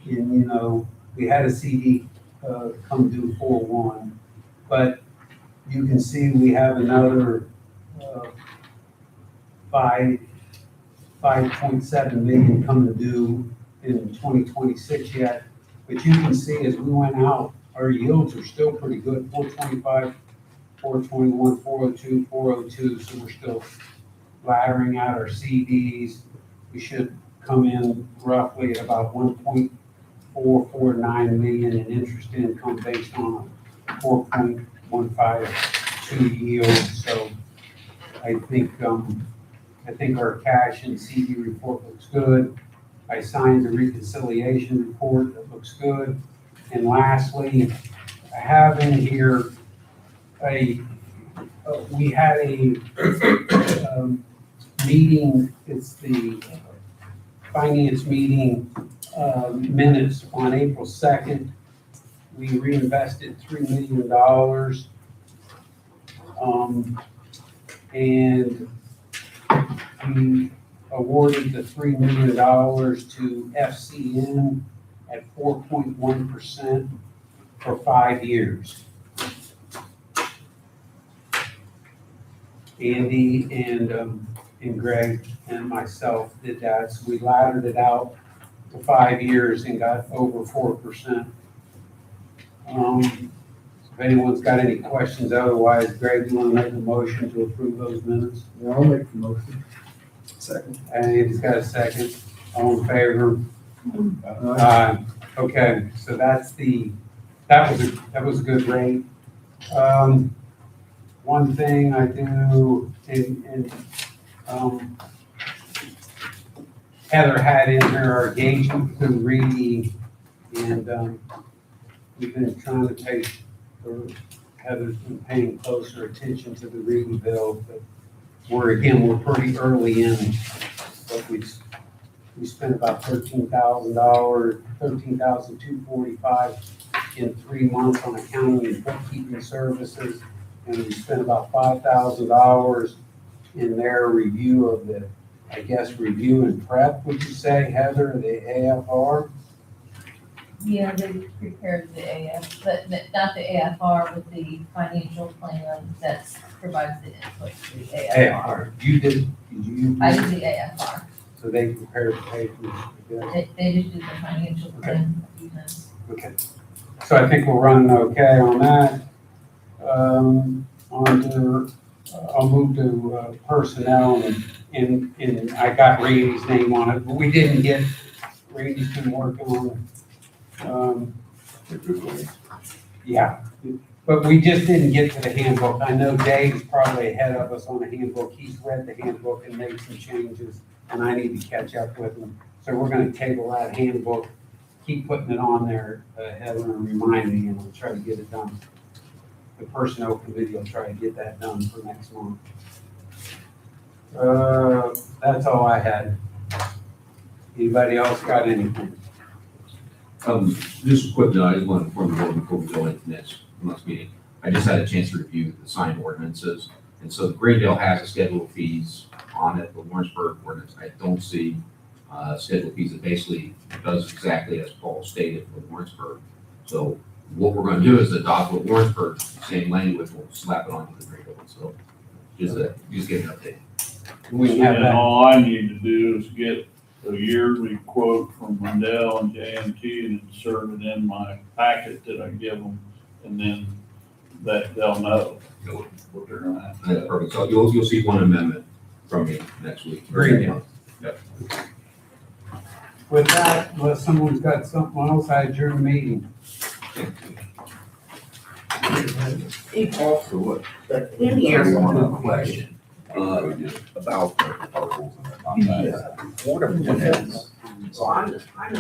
And, we had a CD come due 4/1, but you can see we have another 5.7 million coming due in 2026 yet. But you can see as we went out, our yields are still pretty good, 4.25, 4.21, 4.02, 4.02, so we're still laddering out our CDs. We should come in roughly at about 1.449 million in interest income based on a 4.152 yield. So I think our cash and CD report looks good. I signed the reconciliation report, that looks good. And lastly, I have in here we had a meeting, it's the finance meeting minutes on April 2nd. We reinvested $3 million. And we awarded the $3 million to FCN at 4.1% for 5 years. Andy and Greg and myself did that, so we laddered it out to 5 years and got over 4%. If anyone's got any questions, otherwise, Greg, you want to make a motion to approve those minutes? Yeah, I'll make the motion. Second. Andy's got a second. All in favor? Okay, so that was a good rate. One thing I do, and Heather had in her engagement through Reedy, and we've been trying to Heather's been paying closer attention to the Reedy bill, but we're pretty early in, but we spent about $13,245 in 3 months on accounting and bookkeeping services. And we spent about $5,000 in their review of review and prep, would you say, Heather, the AFR? Yeah, they prepared the but not the AFR, but the financial plan that provides the input to the AFR. You did I did the AFR. So they prepared the papers. They did do the financial plan. Okay. So I think we're running okay on that. I'll move to personnel and I got Randy's name on it, but we didn't get, Randy's been working on it. Yeah, but we just didn't get to the handbook. I know Dave's probably ahead of us on the handbook. He's read the handbook and made some changes, and I need to catch up with him. So we're gonna table that handbook, keep putting it on there, Heather, and remind me, and we'll try to get it done. The personnel committee will try to get that done for next month. That's all I had. Anybody else got anything? Just a quick note, I just want to inform the board before we go into next meeting. I just had a chance to review the signed ordinances, and so the Greendale has a schedule of fees on it. The Lawrenceburg ordinance, I don't see schedule of fees. It basically does exactly as Paul stated for Lawrenceburg. So what we're going to do is adopt what Lawrenceburg, same language, we'll slap it onto the Greendale. So just get an update. We have And that. all I need to do is get a yearly quote from Rendell and JMT and insert it in my packet that I give them, and then that they'll know what they're gonna have. That's perfect. So you'll see one amendment from me next week. Greendale. Yep. With that, unless someone's got something else, I adjourn the meeting. Also, what? One other question. About the proposals and the contracts. What are the, so I'm